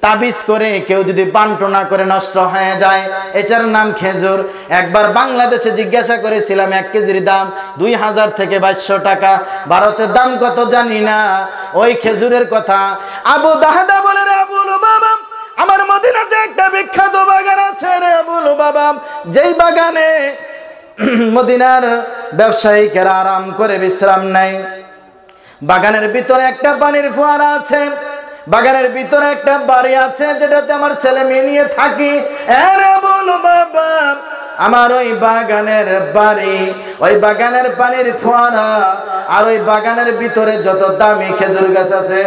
তাবিজ করে, কেউ যদি বান্টনা করে নষ্ট হয়ে যায়, এটার নাম খেজুর। একবার বাংলাদেশে জিজ্ঞাসা করেছিলাম 1 কেজির দাম 2000 থেকে 2200 টাকা, ভারতের দাম কত জানি না। ওই খেজুরের কথা আবু দাহদা বলে রে আবু লুবাবা আমার মদিনাতে একটা বিখ্যাত বাগান আছে রে আবু লুবাবা, যেই বাগানে মদিনার ব্যবসায়ীকেরা আরাম করে বিশ্রাম নেয়। বাগানের ভিতরে একটা পানির ফোয়ারা আছে, বাগানের ভিতরে একটা বাড়ি আছে যেটাতে আমার ছেলে মেয়ে নিয়ে থাকি। আরে বলো বাবা আমার ওই বাগানের বাড়ি, ওই বাগানের পানির ফোয়ারা আর ওই বাগানের ভিতরে যত দামি খেজুর গাছ আছে,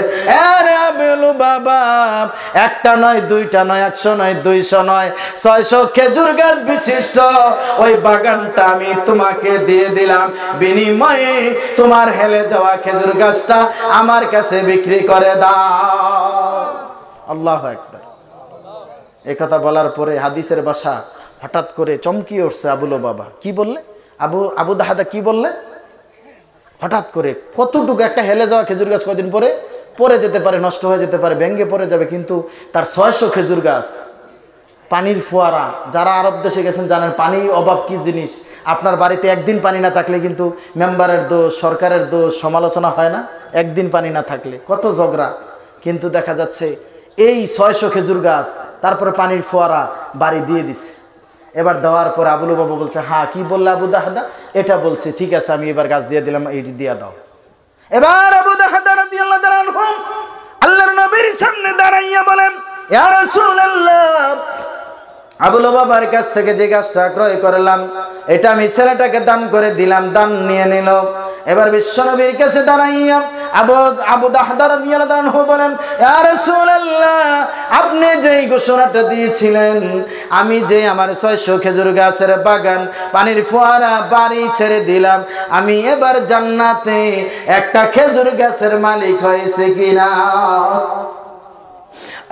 আরে বলো বাবা একটা নয়, দুইটা নয়, 100 নয়, 200 নয়, 600 খেজুর গাছ বিশিষ্ট ওই বাগানটা আমি তোমাকে দিয়ে দিলাম, বিনিময়ে তোমার হেলে যাওয়া খেজুর গাছটা আমার কাছে বিক্রি করে দাও। আল্লাহু আকবার। এই কথা বলার পরে হাদিসের ভাষা হঠাৎ করে চমকিয়ে উঠছে আবু লুবাবা। কি বললে? আবু দাহদা কি বললে? হঠাৎ করে কতটুকু একটা হেলে যাওয়া খেজুর গাছ কদিন পরে পড়ে যেতে পারে, নষ্ট হয়ে যেতে পারে, ভেঙে পড়ে যাবে, কিন্তু তার 600 খেজুর গাছ, পানির ফোয়ারা। যারা আরব দেশে গেছেন জানেন পানির অভাব কি জিনিস। আপনার বাড়িতে একদিন পানি না থাকলে কিন্তু মেম্বারের দোষ, সরকারের দোষ, সমালোচনা হয় না? একদিন পানি না থাকলে কত ঝগড়া। কিন্তু দেখা যাচ্ছে এই 600 খেজুর গাছ, তারপরে পানির ফোয়ারা বাড়ি দিয়ে দিছে। এবার দেওয়ার পরে আবু লুবাবা বলছে হ্যাঁ কি বললে আবু দাহদা? এটা বলছে, ঠিক আছে আমি এবার গাছ দিয়ে দিলাম, এইটি দিয়ে দাও। এবার আবু দাহদা রাদিয়াল্লাহু তাআলা আনহু আল্লাহর নবীর সামনে দাঁড়াইয়া বলেন, ইয়া রাসূলুল্লাহ, আবু লুবাবার কাছ থেকে যে গাছটা ক্রয় করলাম এটা আমি ছেলেটাকে দান করে দিলাম, দান নিয়ে নিল। এবার বিশ্বনবীর কাছে দাঁড়াইয়া আবু দাহদা রাদিয়াল্লাহু আনহু বলেন, ইয়া রাসূলুল্লাহ, আপনি যেই ঘোষণাটা দিয়েছিলেন, আমি যে আমার 600 খেজুর গাছের বাগান, পানির ফোয়ারা, বাড়ি ছেড়ে দিলাম, আমি এবার জান্নাতে একটা খেজুর গাছের মালিক হয়েছে কিনা?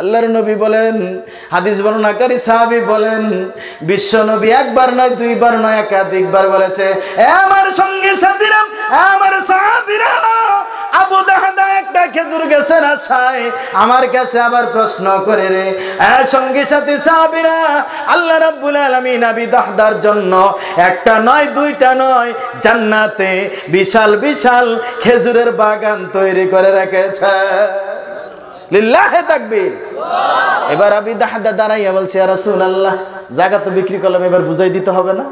আল্লাহর নবী বলেন, হাদিস বর্ণনাকারী সাহাবী বলেন, বিশ্ব নবী একবার নয়, দুইবার নয়, একাধিকবার বলেছে, আমার সঙ্গে সাথীরা, আমার সাহাবীরা, আবু দাহদা একটা খেজুর গাছের আশায় আমার কাছে আবার প্রশ্ন করে রে। সঙ্গে সাথী সাহাবীরা, আল্লাহ রাব্বুল আলামিন আবু দাহদার জন্য একটা নয়, দুইটা নয়, জান্নাতে বিশাল বিশাল খেজুরের বাগান তৈরি করে রেখেছে। লিল্লাহে তাকবীর। এবার আবু দাহদা দাঁড়াইয়া বলছে, ইয়া রাসূলুল্লাহ, জায়গা তো বিক্রি করলাম, এবার বুঝাই দিতে হবে না?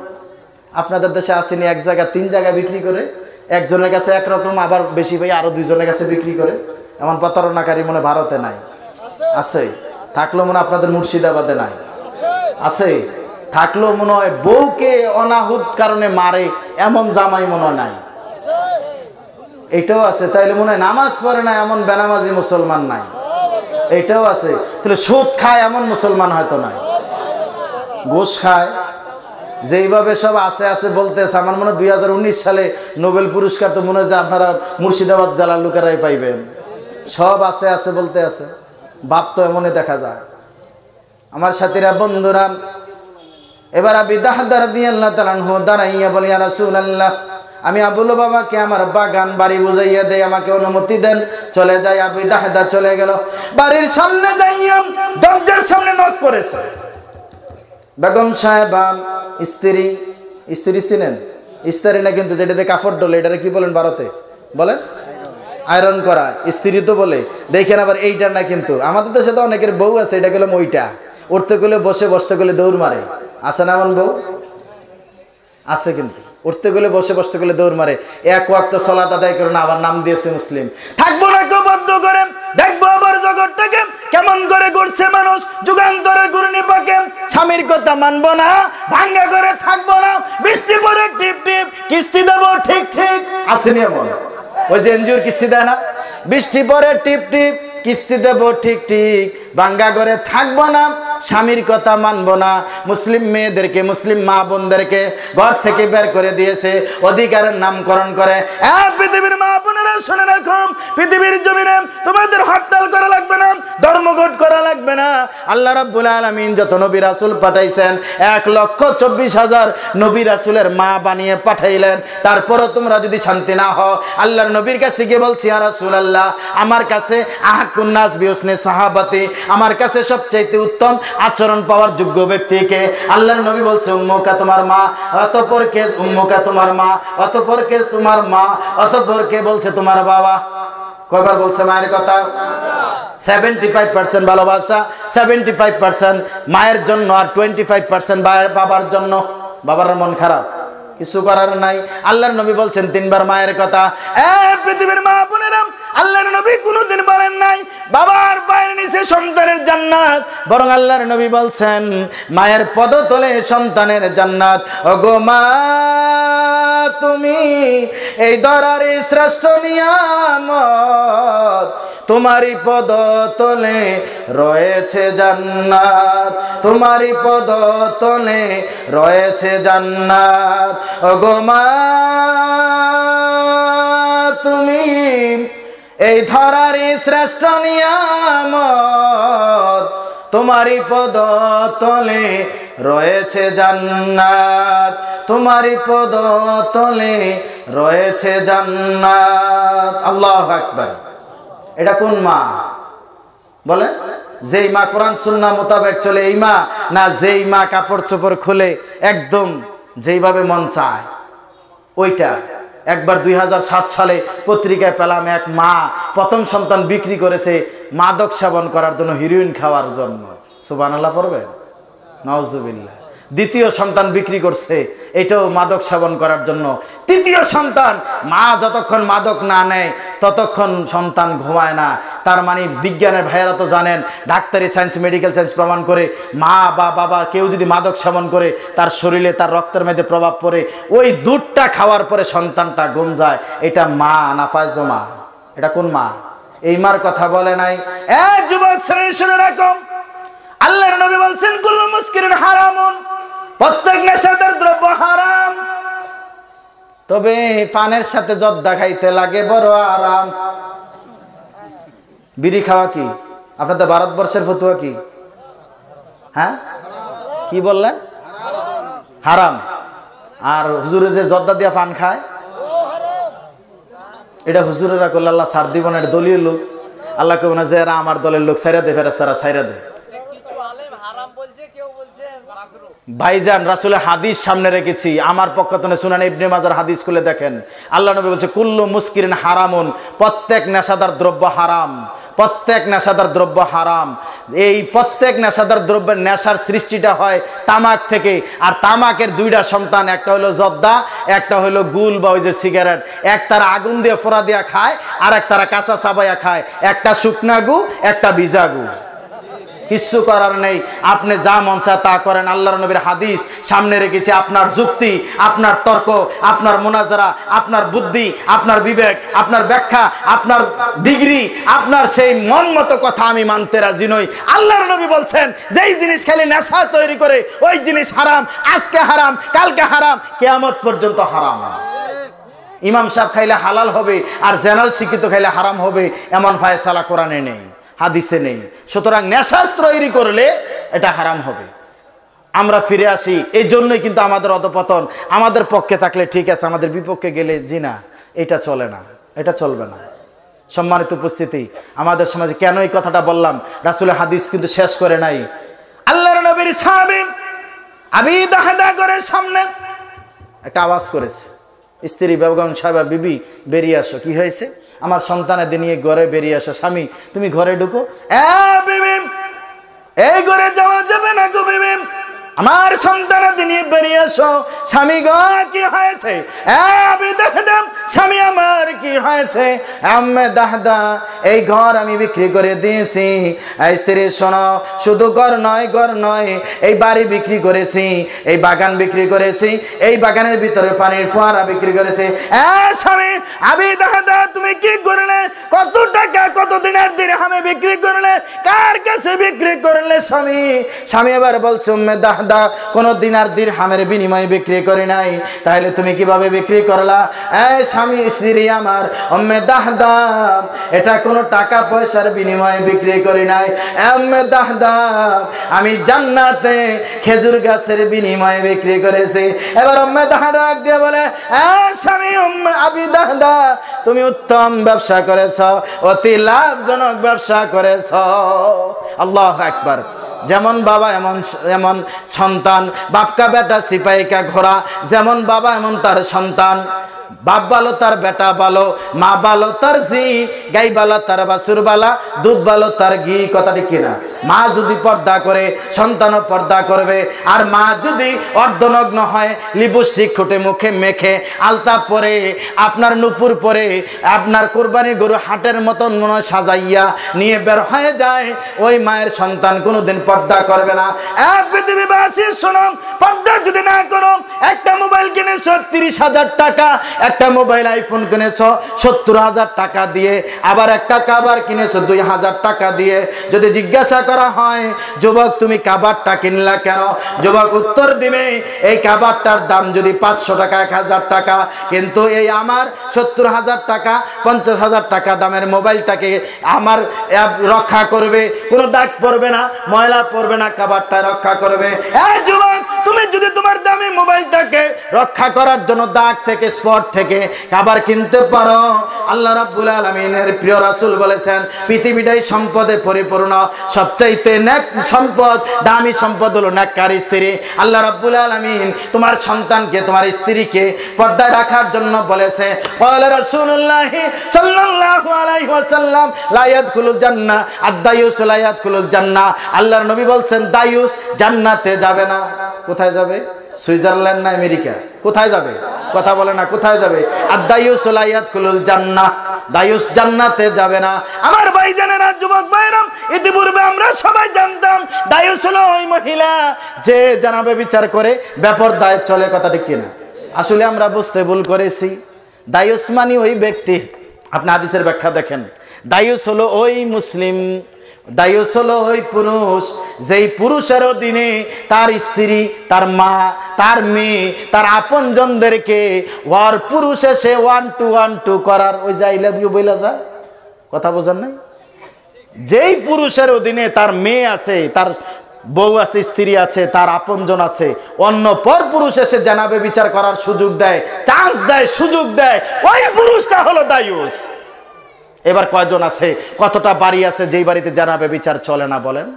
আপনাদের দেশে আসেনি এক জায়গা 3 জায়গা বিক্রি করে, একজনের কাছে একরকম, আবার বেশি ভাই আরো 2 জনের কাছে বিক্রি করে। এমন প্রতারণাকারী মনে ভারতে নাই? আছে। থাকলো মনে আপনাদের মুর্শিদাবাদে নাই? আছে। থাকলো মনে হয় বউকে অনাহুত কারণে মারে এমন জামাই মনে নাই? এটাও আছে। তাইলে মনে হয় নামাজ পড়ে না এমন বেনামাজি মুসলমান নাই? এটাও আছে। তাহলে সুদ খায় এমন মুসলমান হয়তো নাই। ঘুষ খায়, যেইভাবে সব আছে আছে বলতেছে, আমার মনে হয় 2019 সালে নোবেল পুরস্কার তো মনে হয় যে আপনারা মুর্শিদাবাদ জেলার লোকেরাই পাইবেন। সব আছে আছে বলতে আছে, বাপ তো এমনই দেখা যায়। আমার সাথীরা, বন্ধুরা, এবার আবু দাহদা রাদিয়াল্লাহু তাআলা আনহু দাঁড়াইয়া বলে, ইয়া রাসূলুল্লাহ, আমি আবু লুবাবাকে আমার বাগান বাড়ি বুঝাইয়া দেই, আমাকে অনুমতি দেন, চলে যাই। আবু দাহদা চলে গেল। বাড়ির সামনে যাইয়া দরজার সামনে নক করেছে। বেগম সাহেবা, স্ত্রী চিনেন? স্ত্রী না কিন্তু, যেটাতে কাপড় ডলে, এটারে কি বলেন ভারতে? বলেন আয়রন করা, স্ত্রী তো বলে। দেখেন আবার এইটা না কিন্তু, আমাদের দেশে তো অনেকের বউ আছে, এটা গেলাম ওইটা, উঠতে গেলে বসে, বসতে গেলে দৌড় মারে। আছে না এমন বউ? আছে কিন্তু, উঠতে গেলে বসে, বসতে গেলে দৌড় মারে। এক ওয়াক্ত সালাত আদায় করে না, আবার নাম দিয়েছে মুসলিম। থাকবো না বদ্ধ করে, দেখবো আবার জগৎটাকে কেমন করে গড়ছে মানুষ, যুগান্তরের ঘূর্ণিপাকে। স্বামীর কথা মানবো না, ভাঙ্গা করে থাকবো না, বৃষ্টি পরে টিপ টিপ কিস্তি দেবো ঠিক ঠিক। আসেনি এমন? ওই যে এনজিওর কিস্তি দেয় না, বৃষ্টি পরে টিপ টিপ কিস্তি দেবো ঠিক ঠিক, ভাঙ্গা করে থাকবো না, স্বামীর কথা মানবো না। মুসলিম মেয়েদেরকে, মুসলিম মা বোনদেরকে ঘর থেকে বের করে দিয়েছে অধিকারের নামকরণ করে। পৃথিবীর মা বোনেরা শুনে রাখো, পৃথিবীর জমিনে তোমাদের হরতাল করা লাগবে না, ধর্মঘট করা লাগবে না। আল্লাহ রাব্বুল আলামিন যত নবী রাসূল পাঠাইছেন, 1,24,000 নবী রাসূলের মা বানিয়ে পাঠাইলেন। তারপরও তোমরা যদি শান্তি না হও, আল্লাহর নবীর কাছে গিয়ে বলছি, ইয়া রাসূলুল্লাহ, আমার কাছে আহাক্কুন নাস বিহুসনি সাহাবাতি, আমার কাছে সবচেয়ে উত্তম আচরণ পাওয়ার যোগ্য ব্যক্তিকে? আল্লাহর নবী বলছে, উম্মুকা তোমার মা, অতঃপর কে? উম্মুকা তোমার মা, অতঃপর কে? তোমার মা, অতঃপর কে? বলছে তোমার বাবা। কয়বার বলছে মায়ের কথা? 75% ভালোবাসা, 75% মায়ের জন্য, আর 25% বাবার জন্য। বাবার মন খারাপ, কিছু করার নাই। আল্লাহর নবী বলছেন 3 বার মায়ের কথা। পৃথিবীর মা বোনেরা, আল্লাহর নবী কোনোদিন বলেন নাই বাবার পায়ের নিচে সন্তানের জান্নাত, বরং আল্লাহর নবী বলছেন মায়ের পদতলে সন্তানের জান্নাত। ওগো মা, তুমি এই ধরার শ্রেষ্ঠ নিয়ামত, তোমারই পদতলে রয়েছে জান্নাত, তোমারই পদতলে রয়েছে জান্নাত। ওগো মা, তুমি এই ধরারই শ্রেষ্ঠ নিয়ামত, তোমারই পদতলে রয়েছে জান্নাত, তোমারই পদতলে রয়েছে জান্নাত। আল্লাহু আকবার। এটা কোন মা বলেন? যেই মা কোরআন সুন্নাহ মোতাবেক চলে এই মা, না যেই মা কাপড় চোপড় খুলে একদম যেইভাবে মন চায় ওইটা? একবার 2007 সালে পত্রিকায় পেলাম, এক মা প্রথম সন্তান বিক্রি করেছে মাদক সেবন করার জন্য, হিরোইন খাওয়ার জন্য। সুবহানাল্লাহ পড়বেন? নাউজুবিল্লাহ। দ্বিতীয় সন্তান বিক্রি করছে, এটাও মাদক সেবন করার জন্য। তৃতীয় সন্তান, মা যতক্ষণ মাদক না নেয় ততক্ষণ সন্তান ঘুমায় না। তার মানে বিজ্ঞানের ভাইয়েরা তো জানেন, ডাক্তারি সায়েন্স, মেডিকেল সায়েন্স প্রমাণ করে মা বা বাবা কেউ যদি মাদক সেবন করে তার শরীরে, তার রক্তের মধ্যে প্রভাব পড়ে, ওই দুধটা খাওয়ার পরে সন্তানটা ঘুম যায়। এটা মা না ফায়জো মা? এটা কোন মা? এই মার কথা বলে নাই। যুবক শ্রেণী শুনে রাখো, আল্লাহর নবী বলছেন কুল্লু মুসকিরিন হারামুন, প্রত্যেক নেশাদার দ্রব্য হারাম, তবে পানের সাথে জর্দা খাইতে লাগে বড় আরাম। বিড়ি খাওয়া কি আপনাদের ভারতবর্ষের ফতুয়া কি? হ্যাঁ, কি বললেন? হারাম। আর হুজুরে যে জর্দা দিয়া পান খায়, এটা হুজুরেরা করলে আল্লাহ ছাড় দিব না। এটা দলীয় লোক, আল্লাহ কেউ না যে এরা আমার দলের লোক, ছাইরা দে ফেরেশতারা ছাইরা দে। ভাইজান, রাসূলের হাদিস সামনে রেখেছি, আমার পক্ষ থেকে সুনান ইবনে মাজার হাদিস খুলে দেখেন। আল্লাহ নবী বলছে কুল্লু মুসকিরিন হারামুন, প্রত্যেক নেশাদার দ্রব্য হারাম, প্রত্যেক নেশাদার দ্রব্য হারাম। এই প্রত্যেক নেশাদার দ্রব্যের নেশার সৃষ্টিটা হয় তামাক থেকে। আর তামাকের দুইটা সন্তান, একটা হলো জর্দা, একটা হলো গুল বা ওই যে সিগারেট। এক তারা আগুন দিয়ে ফোড়া দিয়া খায়, আর এক তারা কাঁচা চাবাইয়া খায়। একটা শুকনা গু, একটা ভিজা গু। কিচ্ছু করার নেই, আপনি যা মন চায় তা করেন। আল্লাহর নবীর হাদিস সামনে রেখেছি। আপনার যুক্তি, আপনার তর্ক, আপনার মুনাজারা, আপনার বুদ্ধি, আপনার বিবেক, আপনার ব্যাখ্যা, আপনার ডিগ্রি, আপনার সেই মন মতো কথা আমি মানতে রাজি নই। আল্লাহর নবী বলছেন যেই জিনিস খালি নেশা তৈরি করে ওই জিনিস হারাম। আজকে হারাম, কালকে হারাম, কিয়ামত পর্যন্ত হারাম। ইমাম সাহেব খাইলে হালাল হবে আর জেনারেল শিক্ষিত খাইলে হারাম হবে, এমন ফায়সালা কোরআনে নেই, হাদিসে নেই। সুতরাং নেশা তৈরি করলে এটা হারাম হবে। আমরা ফিরে আসি, এই জন্যই কিন্তু আমাদের অধপতন। আমাদের পক্ষে থাকলে ঠিক আছে, আমাদের বিপক্ষে গেলে জিনা, এটা চলে না, এটা চলবে না। সম্মানিত উপস্থিতি, আমাদের সমাজে কেন এই কথাটা বললাম? রাসূলের হাদিস কিন্তু শেষ করে নাই। আল্লাহর নবীর সাহাবী আবি দাহদা করে সামনে একটা আওয়াজ করেছে, স্ত্রী বেগম সাহেবা, বিবি বেরিয়ে আসো। কি হয়েছে? আমার সন্তানের নিয়ে ঘরে বেরিয়ে আসো। স্বামী তুমি ঘরে ঢুকো। বিবি, এই ঘরে যাওয়া যাবে না গো বিবি, আমার সন্তানের নিয়ে বেরিয়ে আসো। স্বামী গো কি হয়েছে? আবি দাহদা, স্বামী আমার কি হয়েছে? আম্মে দাহদা, এই ঘর আমি বিক্রি করে দিয়েছি। স্ত্রী শোনো, শুধু ঘর নয়, ঘর নয়, এই বাড়ি বিক্রি করেছি, এই বাগান বিক্রি করেছি, এই বাগানের ভিতরে পানির ফোয়ারা বিক্রি করেছি। স্বামী, আবি দাহদা তুমি কি করলে? কত টাকা, কত দিনের দিরহামে বিক্রি করলে? কার কাছে বিক্রি করলে? স্বামী, স্বামী এবার বলছে উম্মে দাহদা, কোন দিনার দিরহামের বিনিময়ে বিক্রি করে নাই। তাহলে তুমি কিভাবে বিক্রি করলা? স্বামী, স্ত্রী আমার, উম্মে দাহদা, এটা কোনো টাকা পয়সার বিনিময়ে বিক্রি করি নাই। উম্মে দাহদা, আমি জান্নাতে খেজুর গাছের বিনিময়ে বিক্রি করেছি। এবার উম্মে দাহদা ডাক দিয়ে বলে, স্বামী, উম্মে আবি দাহদা, তুমি উত্তম ব্যবসা করেছ, অতি লাভজনক ব্যবসা করেছ। আল্লাহু আকবার। যেমন বাবা এমন সন্তান, বাপকা বেটা সিপাহী কা ঘোড়া, যেমন বাবা এমন তার সন্তান। বাপ ভালো তার বেটা ভালো, মা ভালো তার ঝি, গাই ভালো তার বাছুর বালা, দুধ ভালো তার ঘি। কথাটি কিনা? মা যদি পর্দা করে সন্তানও পর্দা করবে। আর মা যদি অর্ধনগ্ন হয়, লিপস্টিক খুঁটে মুখে মেখে আলতা পরে, আপনার নুপুর পরে, আপনার কোরবানির গরু হাটের মতন সাজাইয়া নিয়ে বের হয়ে যায়, ওই মায়ের সন্তান কোনোদিন পর্দা করবে না। পৃথিবীবাসী শোনো, পর্দা যদি না করো, একটা মোবাইল কিনেছ 30,000 টাকা, একটা মোবাইল আইফোন কিনেছ 70,000 টাকা দিয়ে, আবার একটা কাবার কিনেছ 2,000 টাকা দিয়ে। যদি জিজ্ঞাসা করা হয়, যুবক তুমি কাবারটা কিনলা কেন? যুবক উত্তর দিবে, এই কাবারটার দাম যদি 500 টাকা, 1000 টাকা, কিন্তু এই আমার 70,000 টাকা, 50,000 টাকা দামের মোবাইলটাকে আমার রক্ষা করবে, কোনো দাগ পড়বে না, ময়লা পড়বে না, কাবারটা রক্ষা করবে। যুবক, তুমি যদি তোমার দামি মোবাইলটাকে রক্ষা করার জন্য দাগ থেকে, স্পট থেকে কাবার কিনতে পারো, আল্লাহ রাব্বুল আলামিনের প্রিয় রাসূল বলেছেন পৃথিবীটাই সম্পদে পরিপূর্ণ, সবচাইতে নেক সম্পদ, দামি সম্পদ হলো নেককার স্ত্রী। আল্লাহ রাব্বুল আলামিন তোমার সন্তানকে, তোমার স্ত্রীকে পর্দায় রাখার জন্য বলেছে। ক্বালা রাসূলুল্লাহ সাল্লাল্লাহু আলাইহি ওয়াসাল্লাম, লা ইয়াদখুলুল জান্নাহ আদ-দায়ুস লা ইয়াদখুলুল জান্নাহ। আল্লাহর নবী বলছেন দায়ুস জান্নাতে যাবে না। কোথায় কোথায় যাবে? সুইজারল্যান্ড না আমেরিকা? কোথায় যাবে? কথা বলে না, কোথায় যাবে? আর দায়ুস লা ইয়াদখুলুল জান্নাহ, দায়ুস জান্নাতে যাবে না। আমার ভাইজানেরা, যুবক ভাইরাম, ইতিপূর্বে আমরা সবাই জানতাম দায়ুস হলো ওই মহিলা যে জানাবে বিচার করে বেপরদায় চলে, কথা ঠিক কিনা? আসলে আমরা বুঝতে ভুল করেছি। দায়ুস মানে ওই ব্যক্তি, আপনি হাদিসের ব্যাখ্যা দেখেন, দায়ুস হলো ওই মুসলিম, দায়ুস হলো ওই পুরুষ যেই পুরুষের অধীনে তার স্ত্রী, তার মা, তার মেয়ে, তার আপনজনদেরকে ওর পুরুষ এসে 1 to 1 2 করার ওই যে আই লাভ ইউ বইলা যায়, কথা বোঝেন নাই? যেই পুরুষের অধীনে তার মেয়ে আছে, তার বউ আছে, স্ত্রী আছে, তার আপনজন আছে, অন্য পর পুরুষ এসে জানাবে বিচার করার সুযোগ দেয়, চান্স দেয়, সুযোগ দেয়, ওই পুরুষটা হলো দায়ুস। এবার কয়জন আছে, কতটা বাড়ি আছে যেই বাড়িতে জানাবে বিচার চলে না? বলেন,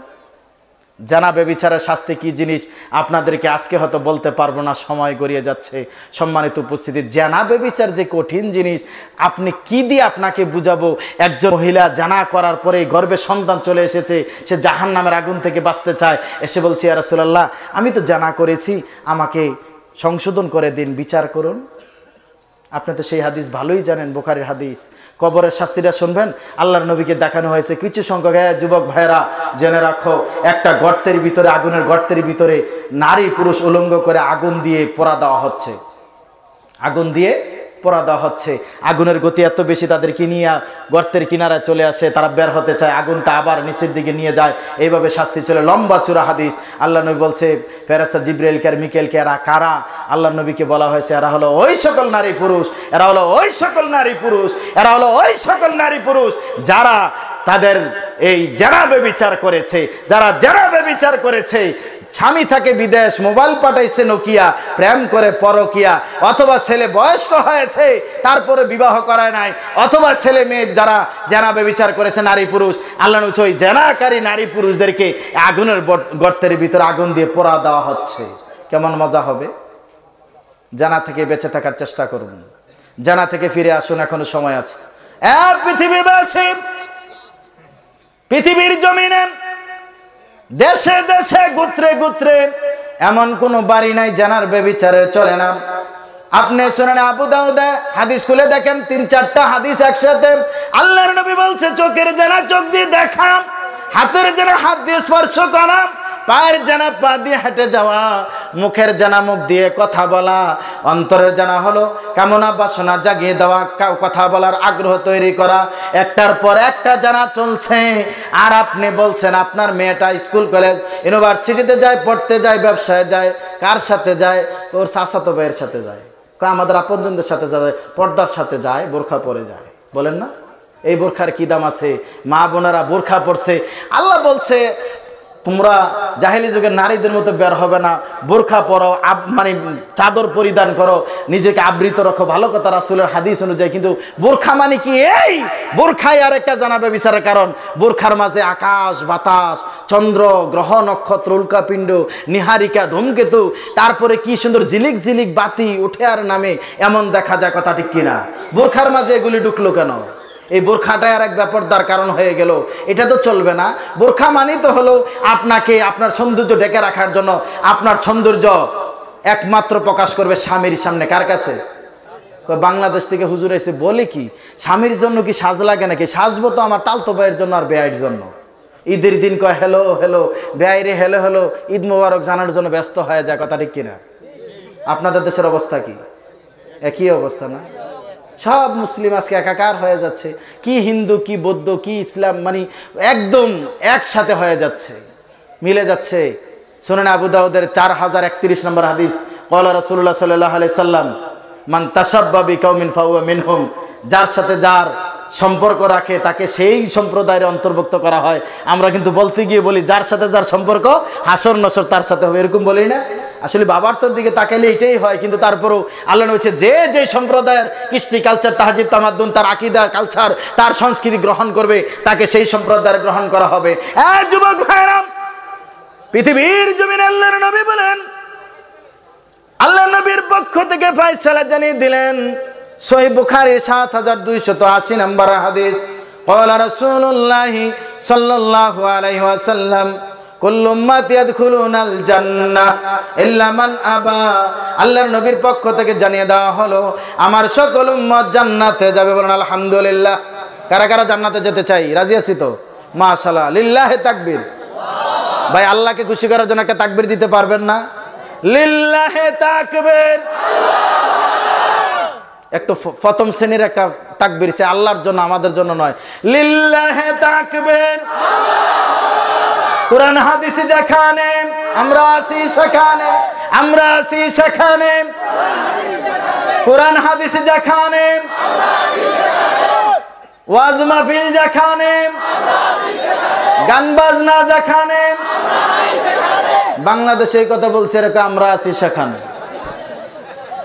জানাবে বিচারের শাস্তি কি জিনিস আপনাদেরকে আজকে হয়তো বলতে পারবো না, সময় গড়িয়ে যাচ্ছে। সম্মানিত উপস্থিতি, জানাবে বিচার যে কঠিন জিনিস, আপনি কি দিয়ে আপনাকে বুঝাবো? একজন মহিলা জানা করার পরে গর্ভে সন্তান চলে এসেছে, সে জাহান্নামের আগুন থেকে বাঁচতে চায়, এসে বলছে ইয়া রাসূলুল্লাহ, আমি তো জানা করেছি, আমাকে সংশোধন করে দিন, বিচার করুন। আপনি তো সেই হাদিস ভালোই জানেন, বুখারীর হাদিস। কবরের শাস্তিটা শুনবেন, আল্লাহর নবীকে দেখানো হয়েছে কিছু সংখ্যক যুবক ভাইরা জেনে রাখো, একটা গর্তের ভিতরে, আগুনের গর্তের ভিতরে নারী পুরুষ উলঙ্গ করে আগুন দিয়ে পোড়া দেওয়া হচ্ছে, আগুন দিয়ে পোড়া দেওয়া হচ্ছে। আগুনের গতি এত বেশি, তাদেরকে নিয়ে গর্তের কিনারায় চলে আসে, তারা বের হতে চায়, আগুনটা আবার নিচের দিকে নিয়ে যায়, এইভাবে শাস্তি চলে। লম্বা চূড়া হাদিস। আল্লাহ নবী বলছে, ফেরেশতা জিবরাইলকে আর মিকাইলকে এরা কারা? আল্লাহ নবীকে বলা হয়েছে এরা হলো ওই সকল নারী পুরুষ, এরা হলো ওই সকল নারী পুরুষ, এরা হলো ওই সকল নারী পুরুষ যারা তাদের এই জানাবে বিচার করেছে, যারা জানাবে বিচার করেছে। স্বামী থাকে বিদেশ, মোবাইল পাঠাইছে নোকিয়া, প্রেম করে পরকিয়া, অথবা ছেলে বয়স্ক হয়েছে তারপরে বিবাহ করায় নাই, অথবা ছেলে মেয়ে যারা জানাবে বিচার করেছে নারী পুরুষ, আল্লাহ বলছে ওই জানাকারী নারী পুরুষদেরকে আগুনের গর্তের ভিতরে আগুন দিয়ে পোড়া দেওয়া হচ্ছে। কেমন মজা হবে? জানা থেকে বেঁচে থাকার চেষ্টা করুন, জানা থেকে ফিরে আসুন, এখনো সময় আছে। পৃথিবীবাসী, পৃথিবীর জমিনে দেশে দেশে গোত্রে গোত্রে এমন কোন বাড়ি নাই জানার বেবিচারের চলে না। আপনি শুনেন, আবু দাউদের হাদিস খুলে দেখেন, 3-4টা হাদিস একসাথে। আল্লাহর নবী বলছে, চোখের জানা চোখ দিয়ে দেখা, হাতের জানা হাত দিয়ে স্পর্শ করা, পায়ের জানা পা দিয়ে হেঁটে যাওয়া, মুখের জানা মুখ দিয়ে কথা বলা, অন্তরের জানা হলো কামনা বাসনা জাগিয়ে দেওয়া, কথা বলার আগ্রহ তৈরি করা। একটার পর একটা জানা চলছে, আর আপনি বলছেন আপনার মেয়েটা স্কুল কলেজ ইউনিভার্সিটিতে যায়, পড়তে যায়, ব্যবসায় যায়, কার সাথে যায়? ওর চাচাতো ভাইয়ের সাথে যায়, আমাদের আপনজনদের সাথে যায়, পর্দার সাথে যায়, বোরখা পরে যায়। বলেন না, এই বোরখার কি দাম আছে? মা বোনেরা বোরখা পরছে, আল্লাহ বলছে তোমরা জাহেলি যুগের নারীদের মতো বের হবে না, বোরখা পরো, মানে চাদর পরিধান করো, নিজেকে আবৃত রাখো, ভালো কথা রাসূলের হাদিস অনুযায়ী। কিন্তু বোরখা মানে কি? এই বোরখাই আর একটা জানাবে বিচারের কারণ। বোরখার মাঝে আকাশ বাতাস, চন্দ্র গ্রহ নক্ষত্র উল্কাপিণ্ড নিহারিকা ধূমকেতু, তারপরে কি সুন্দর ঝিলিক ঝিলিক বাতি উঠে আর নামে, এমন দেখা যায়, কথা ঠিক কিনা? বোরখার মাঝে এগুলি ঢুকলো কেন? এই বোরখাটা আর এক ব্যাপারদার কারণ হয়ে গেল, এটা তো চলবে না। বোরখা মানেই তো হলো আপনাকে আপনার সৌন্দর্য ঢেকে রাখার জন্য। আপনার সৌন্দর্য একমাত্র প্রকাশ করবে স্বামীর সামনে। কার কাছে? বাংলাদেশ থেকে হুজুর এসে বলে কি, স্বামীর জন্য কি সাজ লাগে নাকি? সাজবো তো আমার তালতো ভাইয়ের জন্য আর বেআইয়ের জন্য। ঈদের দিন কয় হ্যালো হ্যালো, বেআইরে হ্যালো হ্যালো, ঈদ মোবারক জানার জন্য ব্যস্ত হয়ে যায়, কথা ঠিক কিনা? আপনাদের দেশের অবস্থা কি? একই অবস্থা না? সব মুসলিম আজকে একাকার হয়ে যাচ্ছে, কি হিন্দু, কি বৌদ্ধ, কি ইসলাম, মানে একদম একসাথে হয়ে যাচ্ছে, মিলে যাচ্ছে। শুনেন, আবু দাউদের 4031 নম্বর হাদিস, ক্বালা রাসূলুল্লাহ সাল্লাল্লাহু আলাইহি সাল্লাম, মান তাশাব্বা বিকাউমিন ফাহুয়া মিনহুম, যার সাথে যার সম্পর্ক রাখে তাকে সেই সম্প্রদায়ের অন্তর্ভুক্ত করা হয়। আমরা কিন্তু বলতে গিয়ে বলি যার সাথে যার সম্পর্ক হাসর নসর তার সাথে হবে, এরকম বলি না? আসলে বাবার তোর দিকে তাকাইলে এটাই হয়, কিন্তু তারপরেও আল্লাহ বলছে যে যে সম্প্রদায়ের কৃষ্টি কালচার, তাহজিব তামাদ্দুন, তার আকীদা কালচার, তার সংস্কৃতি গ্রহণ করবে, তাকে সেই সম্প্রদায়ের গ্রহণ করা হবে। যুবক ভাইরা, পৃথিবীর জমিনে আল্লাহর নবী বলেন, আল্লাহ নবীর পক্ষ থেকে ফয়সালা জানিয়ে দিলেন, সহিহ বুখারীর 7280 নম্বর হাদিস, ক্বালা রাসূলুল্লাহ সাল্লাল্লাহু আলাইহি ওয়াসাল্লাম, কুল্লু উম্মতি ইয়াদখুলুনাল জান্নাহ ইল্লা মান আবা। আল্লাহর নবীর পক্ষ থেকে জানিয়ে দেওয়া হলো আমার সকল উম্মত জান্নাতে যাবে। বলেন আলহামদুলিল্লাহ। কারা কারা জান্নাতে যেতে চাই? রাজি আছি তো? মাশাআল্লাহ, লিল্লাহি তাকবীর। ভাই আল্লাহকে খুশি করার জন্য একটা তাকবীর দিতে পারবেন না? লিল্লাহি তাকবীর। একটু প্রথম শ্রেণীর একটা তাকবীর, সে আল্লাহর জন্য, আমাদের জন্য নয়। লিল্লাহি তাকবীর। কুরআন হাদিসে যেখানে আমরা আছি সেখানে, আমরা আছি সেখানে, কুরআন হাদিসে যেখানে, ওয়াজ মাহফিল যেখানে, গান বাজনা যেখানে, বাংলাদেশে এই কথা বলছে এরকম আমরা আছি সেখানে,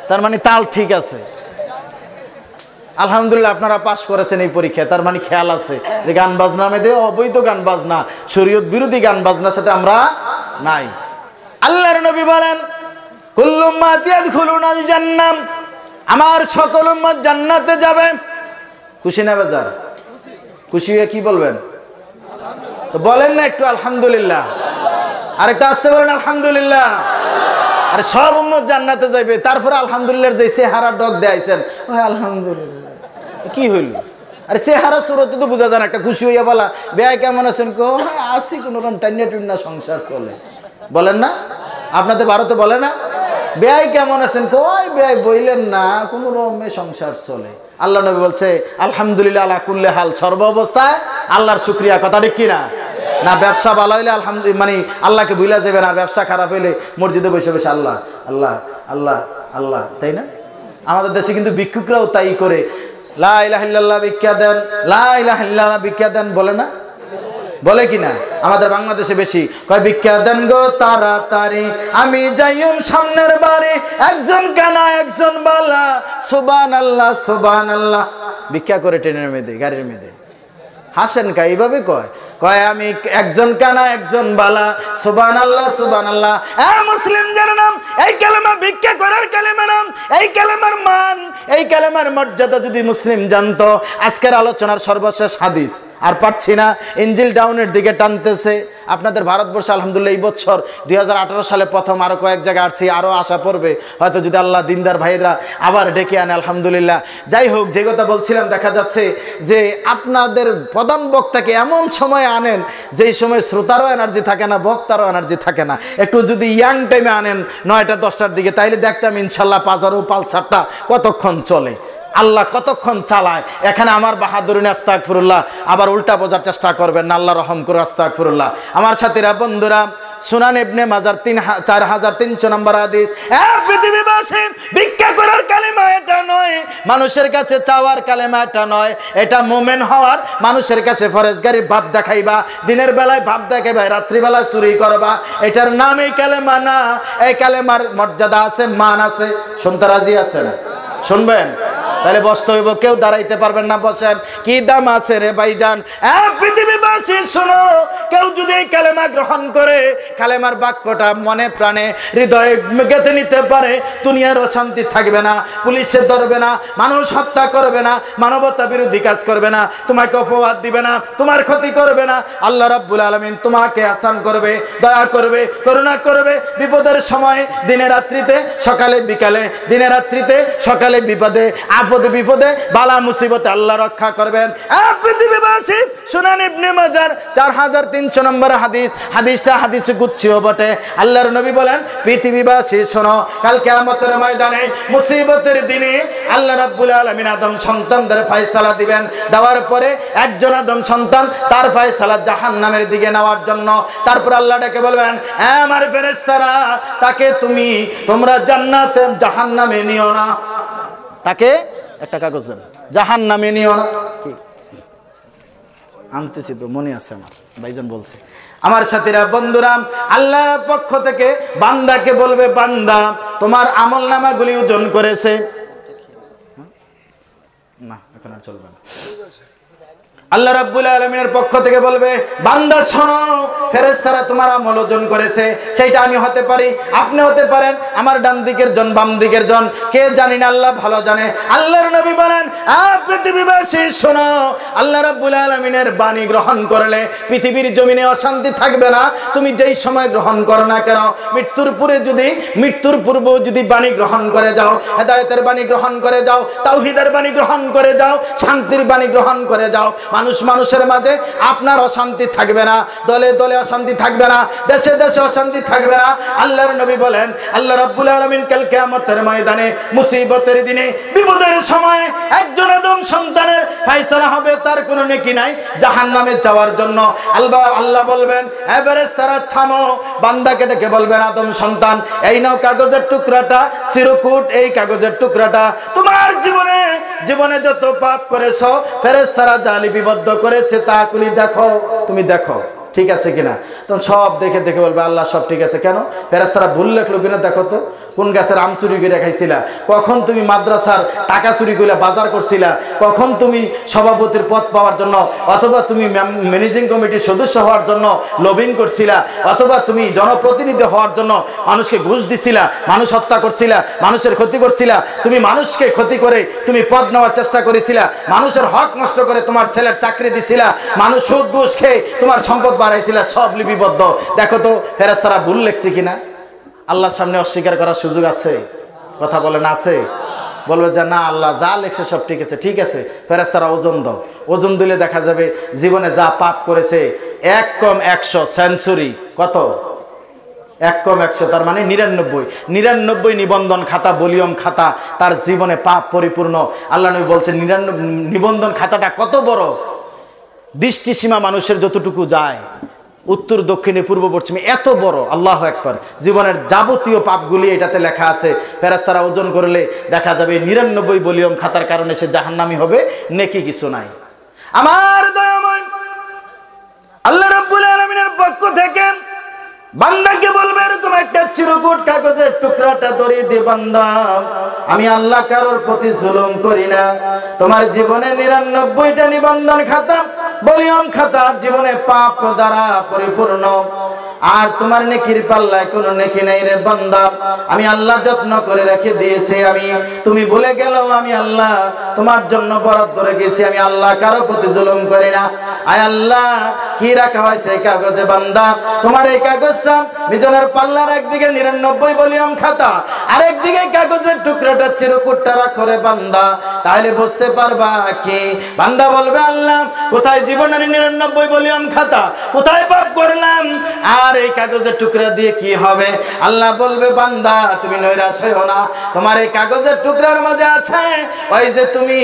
তার মানে তাল ঠিক আছে। আলহামদুলিল্লাহ আপনারা পাশ করেছেন এই পরীক্ষায়, তার মানে খেয়াল আছে যে গান বাজনা মেয়েদের অবৈধ গান বাজনা, শরীয়ত বিরোধী গান বাজনার সাথে আমরা নাই। আল্লাহর নবী বলেন কুল্লু উম্মতি ইয়াদখুলুনাল জান্নাহ, আমার সকল উম্মত জান্নাতে যাবে। খুশি না বেজার? খুশি হয়ে কি বলবেন? তো বলেন না একটু আলহামদুলিল্লাহ। আরেকটা আসতে বলেন আলহামদুলিল্লাহ। আরে সব উম্মত জান্নাতে যাবে, তারপরে আলহামদুলিল্লাহর যে চেহারা ডক দেয়াইছেন, ওই আলহামদুলিল্লাহ কি হইল? আরে চেহারা সুরতে তো বোঝা যায় না। একটা খুশি হইয়া বলা বেয়াই কেমন আছেন, কো আসি কোন রকম টান্না টুন্না সংসার চলে, বলেন না? আপনাদের ভারতে বলে না বেয়াই কেমন আছেন, কই বেয়াই বইলেন না, কোন রকমে সংসার চলে। আল্লাহ নবী বলছে আলহামদুলিল্লাহ আলা কুল্লি হাল, সর্ব অবস্থায় আল্লাহর শুকরিয়া। কথা ঠিক কিনা? না ব্যবসা ভালো হইলে আলহামদুলিল্লাহ মানে আল্লাহকে ভুলে যাবেন, আর ব্যবসা খারাপ হইলে মসজিদে বসে বসে আল্লাহ আল্লাহ আল্লাহ আল্লাহ, তাই না? আমাদের দেশে কিন্তু ভিক্ষুকরাও তাই করে, লা ইলাহা ইল্লাল্লাহ ভিক্ষা দেন, লা ইলাহা ইল্লাল্লাহ ভিক্ষা দেন, বলে না? বলে কিনা? আমাদের বাংলাদেশে বেশি কয় ভিক্ষা দেন গো তাড়াতাড়ি, আমি যাইম সামনের বাড়ি, একজন কানা একজন বালা, সুবহানাল্লাহ সুবহানাল্লাহ। ভিক্ষা করে ট্রেনের মেয়েদে, গাড়ির মেয়েদে হাসেন কা? এইভাবে কয়, কয় আমি একজন কানা একজন বালা, সুবহানাল্লাহ সুবহানাল্লাহ। মুসলিমদের নাম এই কালেমা, ভিক্ষা করার কালেমা নাম, এই কালেমার মান, এই কালেমার মর্যাদা যদি মুসলিম জানতো। আজকের আলোচনার সর্বশেষ হাদিস, আর পারছি না, ইঞ্জিল ডাউনের দিকে টানতেছে। আপনাদের ভারতবর্ষে আলহামদুলিল্লাহ এই বছর 2018 সালে প্রথম আরো কয়েক জায়গায় আসছি, আরো আশা পড়বে হয়তো যদি আল্লাহ দিনদার ভাইরা আবার ডেকে আনে আলহামদুলিল্লাহ। যাই হোক, যে কথা বলছিলাম, দেখা যাচ্ছে যে আপনাদের প্রধান বক্তাকে এমন সময় আনেন যেই সময় শ্রোতারও এনার্জি থাকে না, বক্তারও এনার্জি থাকে না। একটু যদি ইয়াং টাইমে আনেন 9টা 10টার দিকে, তাইলে দেখতাম ইনশাল্লাহ পাজারো পালসারটা কতক্ষণ চলে, আল্লাহ কতক্ষণ চালায়। এখানে আমার বাহাদুরি আস্তাগফিরুল্লাহ, আবার উল্টা বোঝার চেষ্টা করবেন না, আল্লাহ রহম করে আস্তাগফিরুল্লাহ। আমার সাথীরা বন্ধুরা, সুনান ইবনে মাজার 4300 নম্বর হাদিস। পৃথিবীবাসী, ভিক্ষা করার কালেমা এটা নয়, মানুষের কাছে চাওয়ার কালেমা এটা নয়, এটা মুমিন হওয়ার, মানুষের কাছে ফরেজগারির ভাব দেখাইবা, দিনের বেলায় ভাব দেখাইবা, রাত্রিবেলায় চুরি করবা, এটার নাম এই কালেমা না। এই কালেমার মর্যাদা আছে, মান আছে। শুনতে রাজি আছেন? শুনবেন? তাহলে বসতে হইব, কেউ দাঁড়াইতে পারবেন না, বসেন। কি দাম আছে রে ভাইজান? পৃথিবীবাসী শোনো, কেউ যদি এই কালেমা গ্রহণ করে, কালেমার বাক্যটা মনে প্রাণে হৃদয়ে গেঁথে নিতে পারে, দুনিয়ার অশান্তি থাকবে না, পুলিশে ধরবে না, মানুষ হত্যা করবে না, মানবতা বিরোধী কাজ করবে না, তোমাকে অপবাদ দিবে না, তোমার ক্ষতি করবে না। আল্লাহ রাব্বুল আলামিন তোমাকে আহসান করবে, দয়া করবে, করুণা করবে। বিপদের সময়, দিনে রাত্রিতে, সকালে বিকালে, দিনে রাত্রিতে, সকালে বিপদে, আপদে বিপদে, বালা মুসিবতে আল্লাহ রক্ষা করবেন। পৃথিবীবাসী, সুনান ইবনে মাজার 4300 নম্বর হাদিস। হাদিসটা হাদিসে কুদসিও বটে। আল্লাহর নবী বলেন, পৃথিবীবাসী শোনো, কাল কিয়ামতের ময়দানে, মুসিবতের দিনে আল্লাহ রাব্বুল আলামিন আদম সন্তানদের ফয়সালা দিবেন। দেওয়ার পরে একজন আদম সন্তান, তার ফয়সালা জাহান্নামের দিকে নেওয়ার জন্য। তারপর আল্লাহ ডেকে বলবেন, আমার ফেরেশতারা, তাকে তোমরা জান্নাতে জাহান্নামে নিও না, তাকে একটা কাগজ দেন, জাহান্নামে নিও না। কি আনতেছি তো, মনে আছে আমার, ভাইজান বলছে। আমার সাথীরা বন্ধুরা, আল্লাহর পক্ষ থেকে বান্দাকে বলবে, বান্দা তোমার আমলনামাগুলি ওজন করেছে না, এখন আর চলবে না। আল্লাহ রাব্বুল আলামিনের পক্ষ থেকে বলবে, বান্দা শোনো, ফেরেশতারা তোমার আমল ওজন করেছে, সেইটা আমি হতে পারি, আপনি হতে পারেন, আমার ডান দিকের জন বাম দিকের জন কে জানি না, আল্লাহ ভালো জানে। আল্লাহর নবী বলেন, পৃথিবীবাসী শোনো, আল্লাহ রাব্বুল আলামিনের বাণী গ্রহণ করলে পৃথিবীর জমিনে অশান্তি থাকবে না। তুমি যেই সময় গ্রহণ করো না কেন, মৃত্যুর পূর্বে যদি বাণী গ্রহণ করে যাও, হেদায়েতের বাণী গ্রহণ করে যাও, তাওহীদের বাণী গ্রহণ করে যাও, শান্তির বাণী গ্রহণ করে যাও, মানুষের মাঝে আপনার অশান্তি থাকবে না, দলে দলে অশান্তি থাকবে না, দেশে দেশে অশান্তি থাকবে না। আল্লাহর নবী বলেন, আল্লাহ রাব্বুল আলামিন কাল কিয়ামতের ময়দানে, মুসিবতের দিনে, বিপদের সময় একজন আদম সন্তানের ফয়সালা হবে, তার কোনো নেকি নাই, জাহান্নামে যাওয়ার জন্য। আল্লাহ বলবেন, হে ফেরেশতারা থামো, বান্দাকে ডেকে বলবেন, আদম সন্তান, এই নাও কাগজের টুকরাটা, চিরকুট, এই কাগজের টুকরাটা তোমার জীবনে যত পাপ করেছো ফেরেশতারা যা লিপিবদ্ধ করেছে তা খুলি দেখো, তুমি দেখো ঠিক আছে কিনা। তখন সব দেখে দেখে বলবে, আল্লাহ সব ঠিক আছে। কেন? ফেরেশতারা ভুল লেখলো কিনা দেখো তো, কোন গাছের আম চুরি করে খাইছিলা, কখন তুমি মাদ্রাসার টাকা চুরি করে বাজার করছিলা, কখন তুমি সভাপতির পদ পাওয়ার জন্য অথবা তুমি ম্যানেজিং কমিটির সদস্য হওয়ার জন্য লবিং করছিলা, অথবা তুমি জনপ্রতিনিধি হওয়ার জন্য মানুষকে ঘুষ দিছিলা, মানুষ হত্যা করছিলা, মানুষের ক্ষতি করছিলা, তুমি মানুষকে ক্ষতি করে তুমি পদ নেওয়ার চেষ্টা করেছিলা, মানুষের হক নষ্ট করে তোমার ছেলের চাকরি দিছিলা, মানুষ সুদ ঘুষ খেয়ে তোমার সম্পদ বাড়াইছিলা, সব লিপিবদ্ধ। দেখো তো ফেরেশতারা ভুল লেখছে কিনা। আল্লাহর সামনে অস্বীকার করার সুযোগ আছে? কথা বলেন আছে? বলবে যে না, আল্লাহ যা লেখছে সব ঠিক আছে। ঠিক আছে, ফেরেশতারা ওজন দাও, ওজন দিলে দেখা যাবে জীবনে যা পাপ করেছে 1 কম 100 সেঞ্চুরি, কত 1 কম 100, তার মানে 99 নিবন্ধন খাতা, ভলিউম খাতা, তার জীবনে পাপ পরিপূর্ণ। আল্লাহ নবী বলছেন, নিবন্ধন খাতাটা কত বড়, দৃষ্টিসীমা মানুষের যতটুকু যায়, উত্তর দক্ষিণে পূর্ব পশ্চিমে এত বড়। আল্লাহু আকবার। জীবনের যাবতীয় পাপগুলি এটাতে লেখা আছে। ফেরেশতারা ওজন করলে দেখা যাবে 99 ভলিউম খাতার কারণে সে জাহান্নামী হবে, নেকি কিছু নাই। আমার দয়াময় আল্লাহ রাব্বুল আলামিনের পক্ষ থেকে বান্দাকে বলবে, এরকম একটা চিরকুট কাগজের টুকরাটা ধরিয়ে দে বান্দা, আমি আল্লাহ কারোর প্রতি জুলুম করি না, তোমার জীবনে 99টা নিবন্ধন খাতা, ভলিউম খাতা জীবনে পাপ দ্বারা পরিপূর্ণ, আর তোমার নেকির পাল্লায় কোনো নেকি নাই রে বান্দা, আমি আল্লাহ যত্ন করে রেখে দিয়েছি। তুমি ভুলে গেল, আমি আল্লাহ তোমার জন্য বরাদ্দ রেখেছি, আমি আল্লাহ কারো প্রতি জুলুম করি না। আয় আল্লাহ, কি রাখা হয়েছে এই কাগজে বান্দা? তোমার এই কাগজটা মিজানের পাল্লার একদিকে 99 ভলিউম খাতা, আর একদিকে কাগজের টুকরাটা চিরকুটটা রাখো রে বান্দা, তাহলে বুঝতে পারবা কি। বান্দা বলবে, আল্লাহ কোথায় জীবনের 99 ভলিউম খাতা, কোথায় পাপ করলাম, আর এই কাগজের টুকরা দিয়ে কি হবে? আল্লাহ বলবে, বান্দা তুমি নৈরাশ হইও না, তোমার এই কাগজের টুকরার মাঝে আছে ওই যে তুমি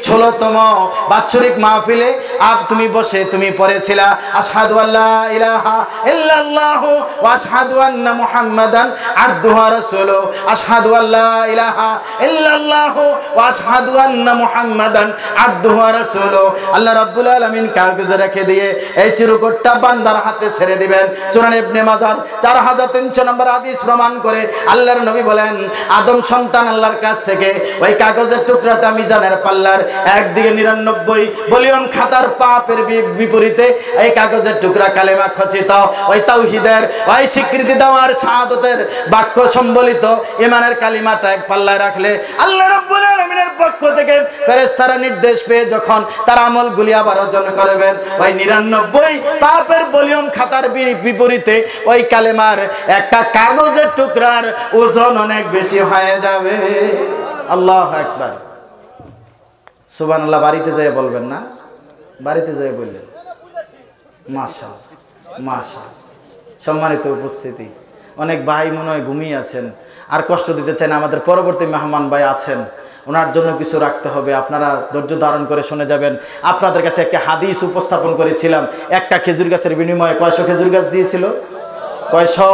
16তম বাৎসরিক মাহফিলে তুমি বসে তুমি পড়েছিলা, আশহাদু আল্লা ইলাহা ইল্লাল্লাহু ওয়া আশহাদু আন্না মুহাম্মাদান আবদুহু ওয়া রাসূলুহু, আশহাদু আল্লা ইলাহা ইল্লাল্লাহু ওয়া আশহাদু আন্না মুহাম্মাদান আবদুহু ওয়া রাসূলুহু। আল্লাহ রাব্বুল আলামিন কাগজে রেখে দিয়ে এই চিরকুটটা বান্দার হাতে ছেড়ে দিবেন। সুনান ইবনে মাজার 4300 নম্বর হাদিস প্রমাণ করে আল্লাহর নবী বলেন, আদম সন্তান আল্লাহর কাছ থেকে ওই কাগজের টুকরাটা মিজানের পাল্লার একদিকে 99 ভলিউম খাতার পাপের বিপরীতে এই কাগজের টুকরা কালেমা খচিত, ওই তাওহীদের ওই স্বীকৃতি দেওয়ার শাহাদাতের বাক্য সম্বলিত ঈমানের কালিমাটা এক পাল্লায় রাখলে আল্লাহ রাব্বুল আলামিনের পক্ষ থেকে ফেরেশতারা নির্দেশ পেয়ে যখন তার আমলগুলি আবার ওজন করবেন, ওই 99 পাপের ভলিউম খাতার বিপরীতে ওই কালেমার একটা কাগজের টুকরার ওজন অনেক বেশি হয়ে যাবে। আল্লাহু আকবার। সুবহানাল্লাহ। বাড়িতে যেয়ে বলবেন না, বাড়িতে যেয়ে বললেন। মাশাআল্লাহ, মাশাআল্লাহ। সম্মানিত উপস্থিতি, অনেক ভাই মনে হয় ঘুমিয়ে আছেন, আর কষ্ট দিতে চান। আমাদের পরবর্তী মেহমান ভাই আছেন, ওনার জন্য কিছু রাখতে হবে, আপনারা ধৈর্য ধারণ করে শুনে যাবেন। আপনাদের কাছে একটা হাদিস উপস্থাপন করেছিলাম, একটা খেজুর গাছের বিনিময়ে কয়শো খেজুর গাছ দিয়েছিল? কয়শো?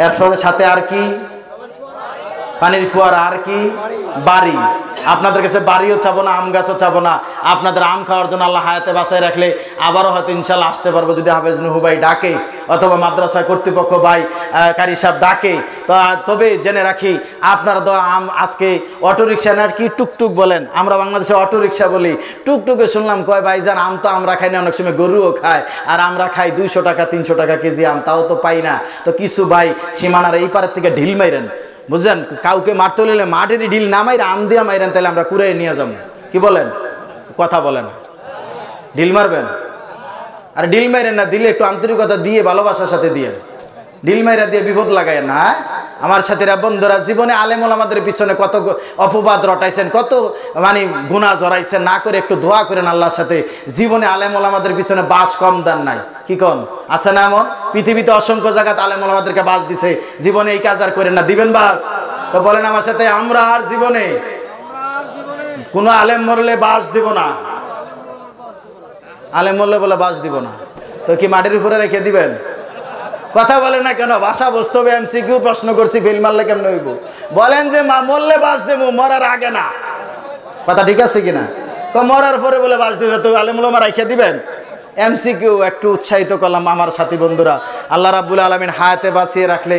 এর সাথে আর কি? পানির ফোয়ারা আর কি বাড়ি। আপনাদের কাছে বাড়িও চাবো না, আম গাছও চাবো না। আপনাদের আম খাওয়ার জন্য আল্লাহ হায়াতে বাঁচায় রাখলে আবারও হয়তো ইনশাল্লাহ আসতে পারবো, যদি হাফেজ নুহু ভাই ডাকে অথবা মাদ্রাসা কর্তৃপক্ষ ভাই কারি সাহেব ডাকে। তবে জেনে রাখি, আপনারা তো আম আজকে অটোরিকশা না কি টুকটুক বলেন, আমরা বাংলাদেশে অটোরিকশা বলি। টুকটুকে শুনলাম কয় ভাইজান আম তো আমরা খাই না, অনেক সময় গরুও খায়, আর আমরা খাই 200 টাকা 300 টাকা কেজি আম, তাও তো পাই না। তো কিছু ভাই সীমানার এই পারের থেকে ঢিল মাইরেন, বুঝলেন? কাউকে মারতে হলে মাঠেরই ঢিল না মাইরা আম দিয়া মাইরেন, তাহলে আমরা কুড়াই নিয়ে যাবো। কি বলেন? কথা বলেন। ঢিল মারবেন? আর ঢিল মাইরেন না, দিলে একটু আন্তরিকতা দিয়ে ভালোবাসার সাথে দিয়ে, ঢিল মাইরা দিয়ে বিপদ লাগায় না। আমার সাথে বন্ধুরা, জীবনে আলেম ওলামাদের পিছনে কত অপবাদ রটাইছেন, কত মানে গুনাহ জড়াইছেন, না করে একটু দোয়া করেন আল্লাহর সাথে। জীবনে আলেম ওলামাদের পিছনে বাস কম দেন নাই, কি কোন আছে না? এমন পৃথিবীতে অসংখ্য জায়গাতে আলেম ওলামাদেরকে বাস দিছে, জীবনে এই কাজ আর করেন না, দিবেন বাস? তো বলেন আমার সাথে, আমরা আর জীবনে কোনো আলেম মরলে বাস দিব না। আলেম মরলে বলে বাস দিব না, তো কি মাটির উপরে রেখে দিবেন? কথা বলে না কেন? ভাষা বাস্তবে এমসিকিউ প্রশ্ন করছি, ফেল মারলে কেমন হইব? বলেন যে মরলে বাস দেবো, মরার আগে না। কথা ঠিক আছে কিনা? তো মরার পরে বলে বাস দিবে, তো আলেম ওলামা রাখিয়ে দিবেন? এমসিকিউ একটু উৎসাহিত করলাম আমার সাথী বন্ধুরা। আল্লাহ রাব্বুল আলামিন হায়াতে বাঁচিয়ে রাখলে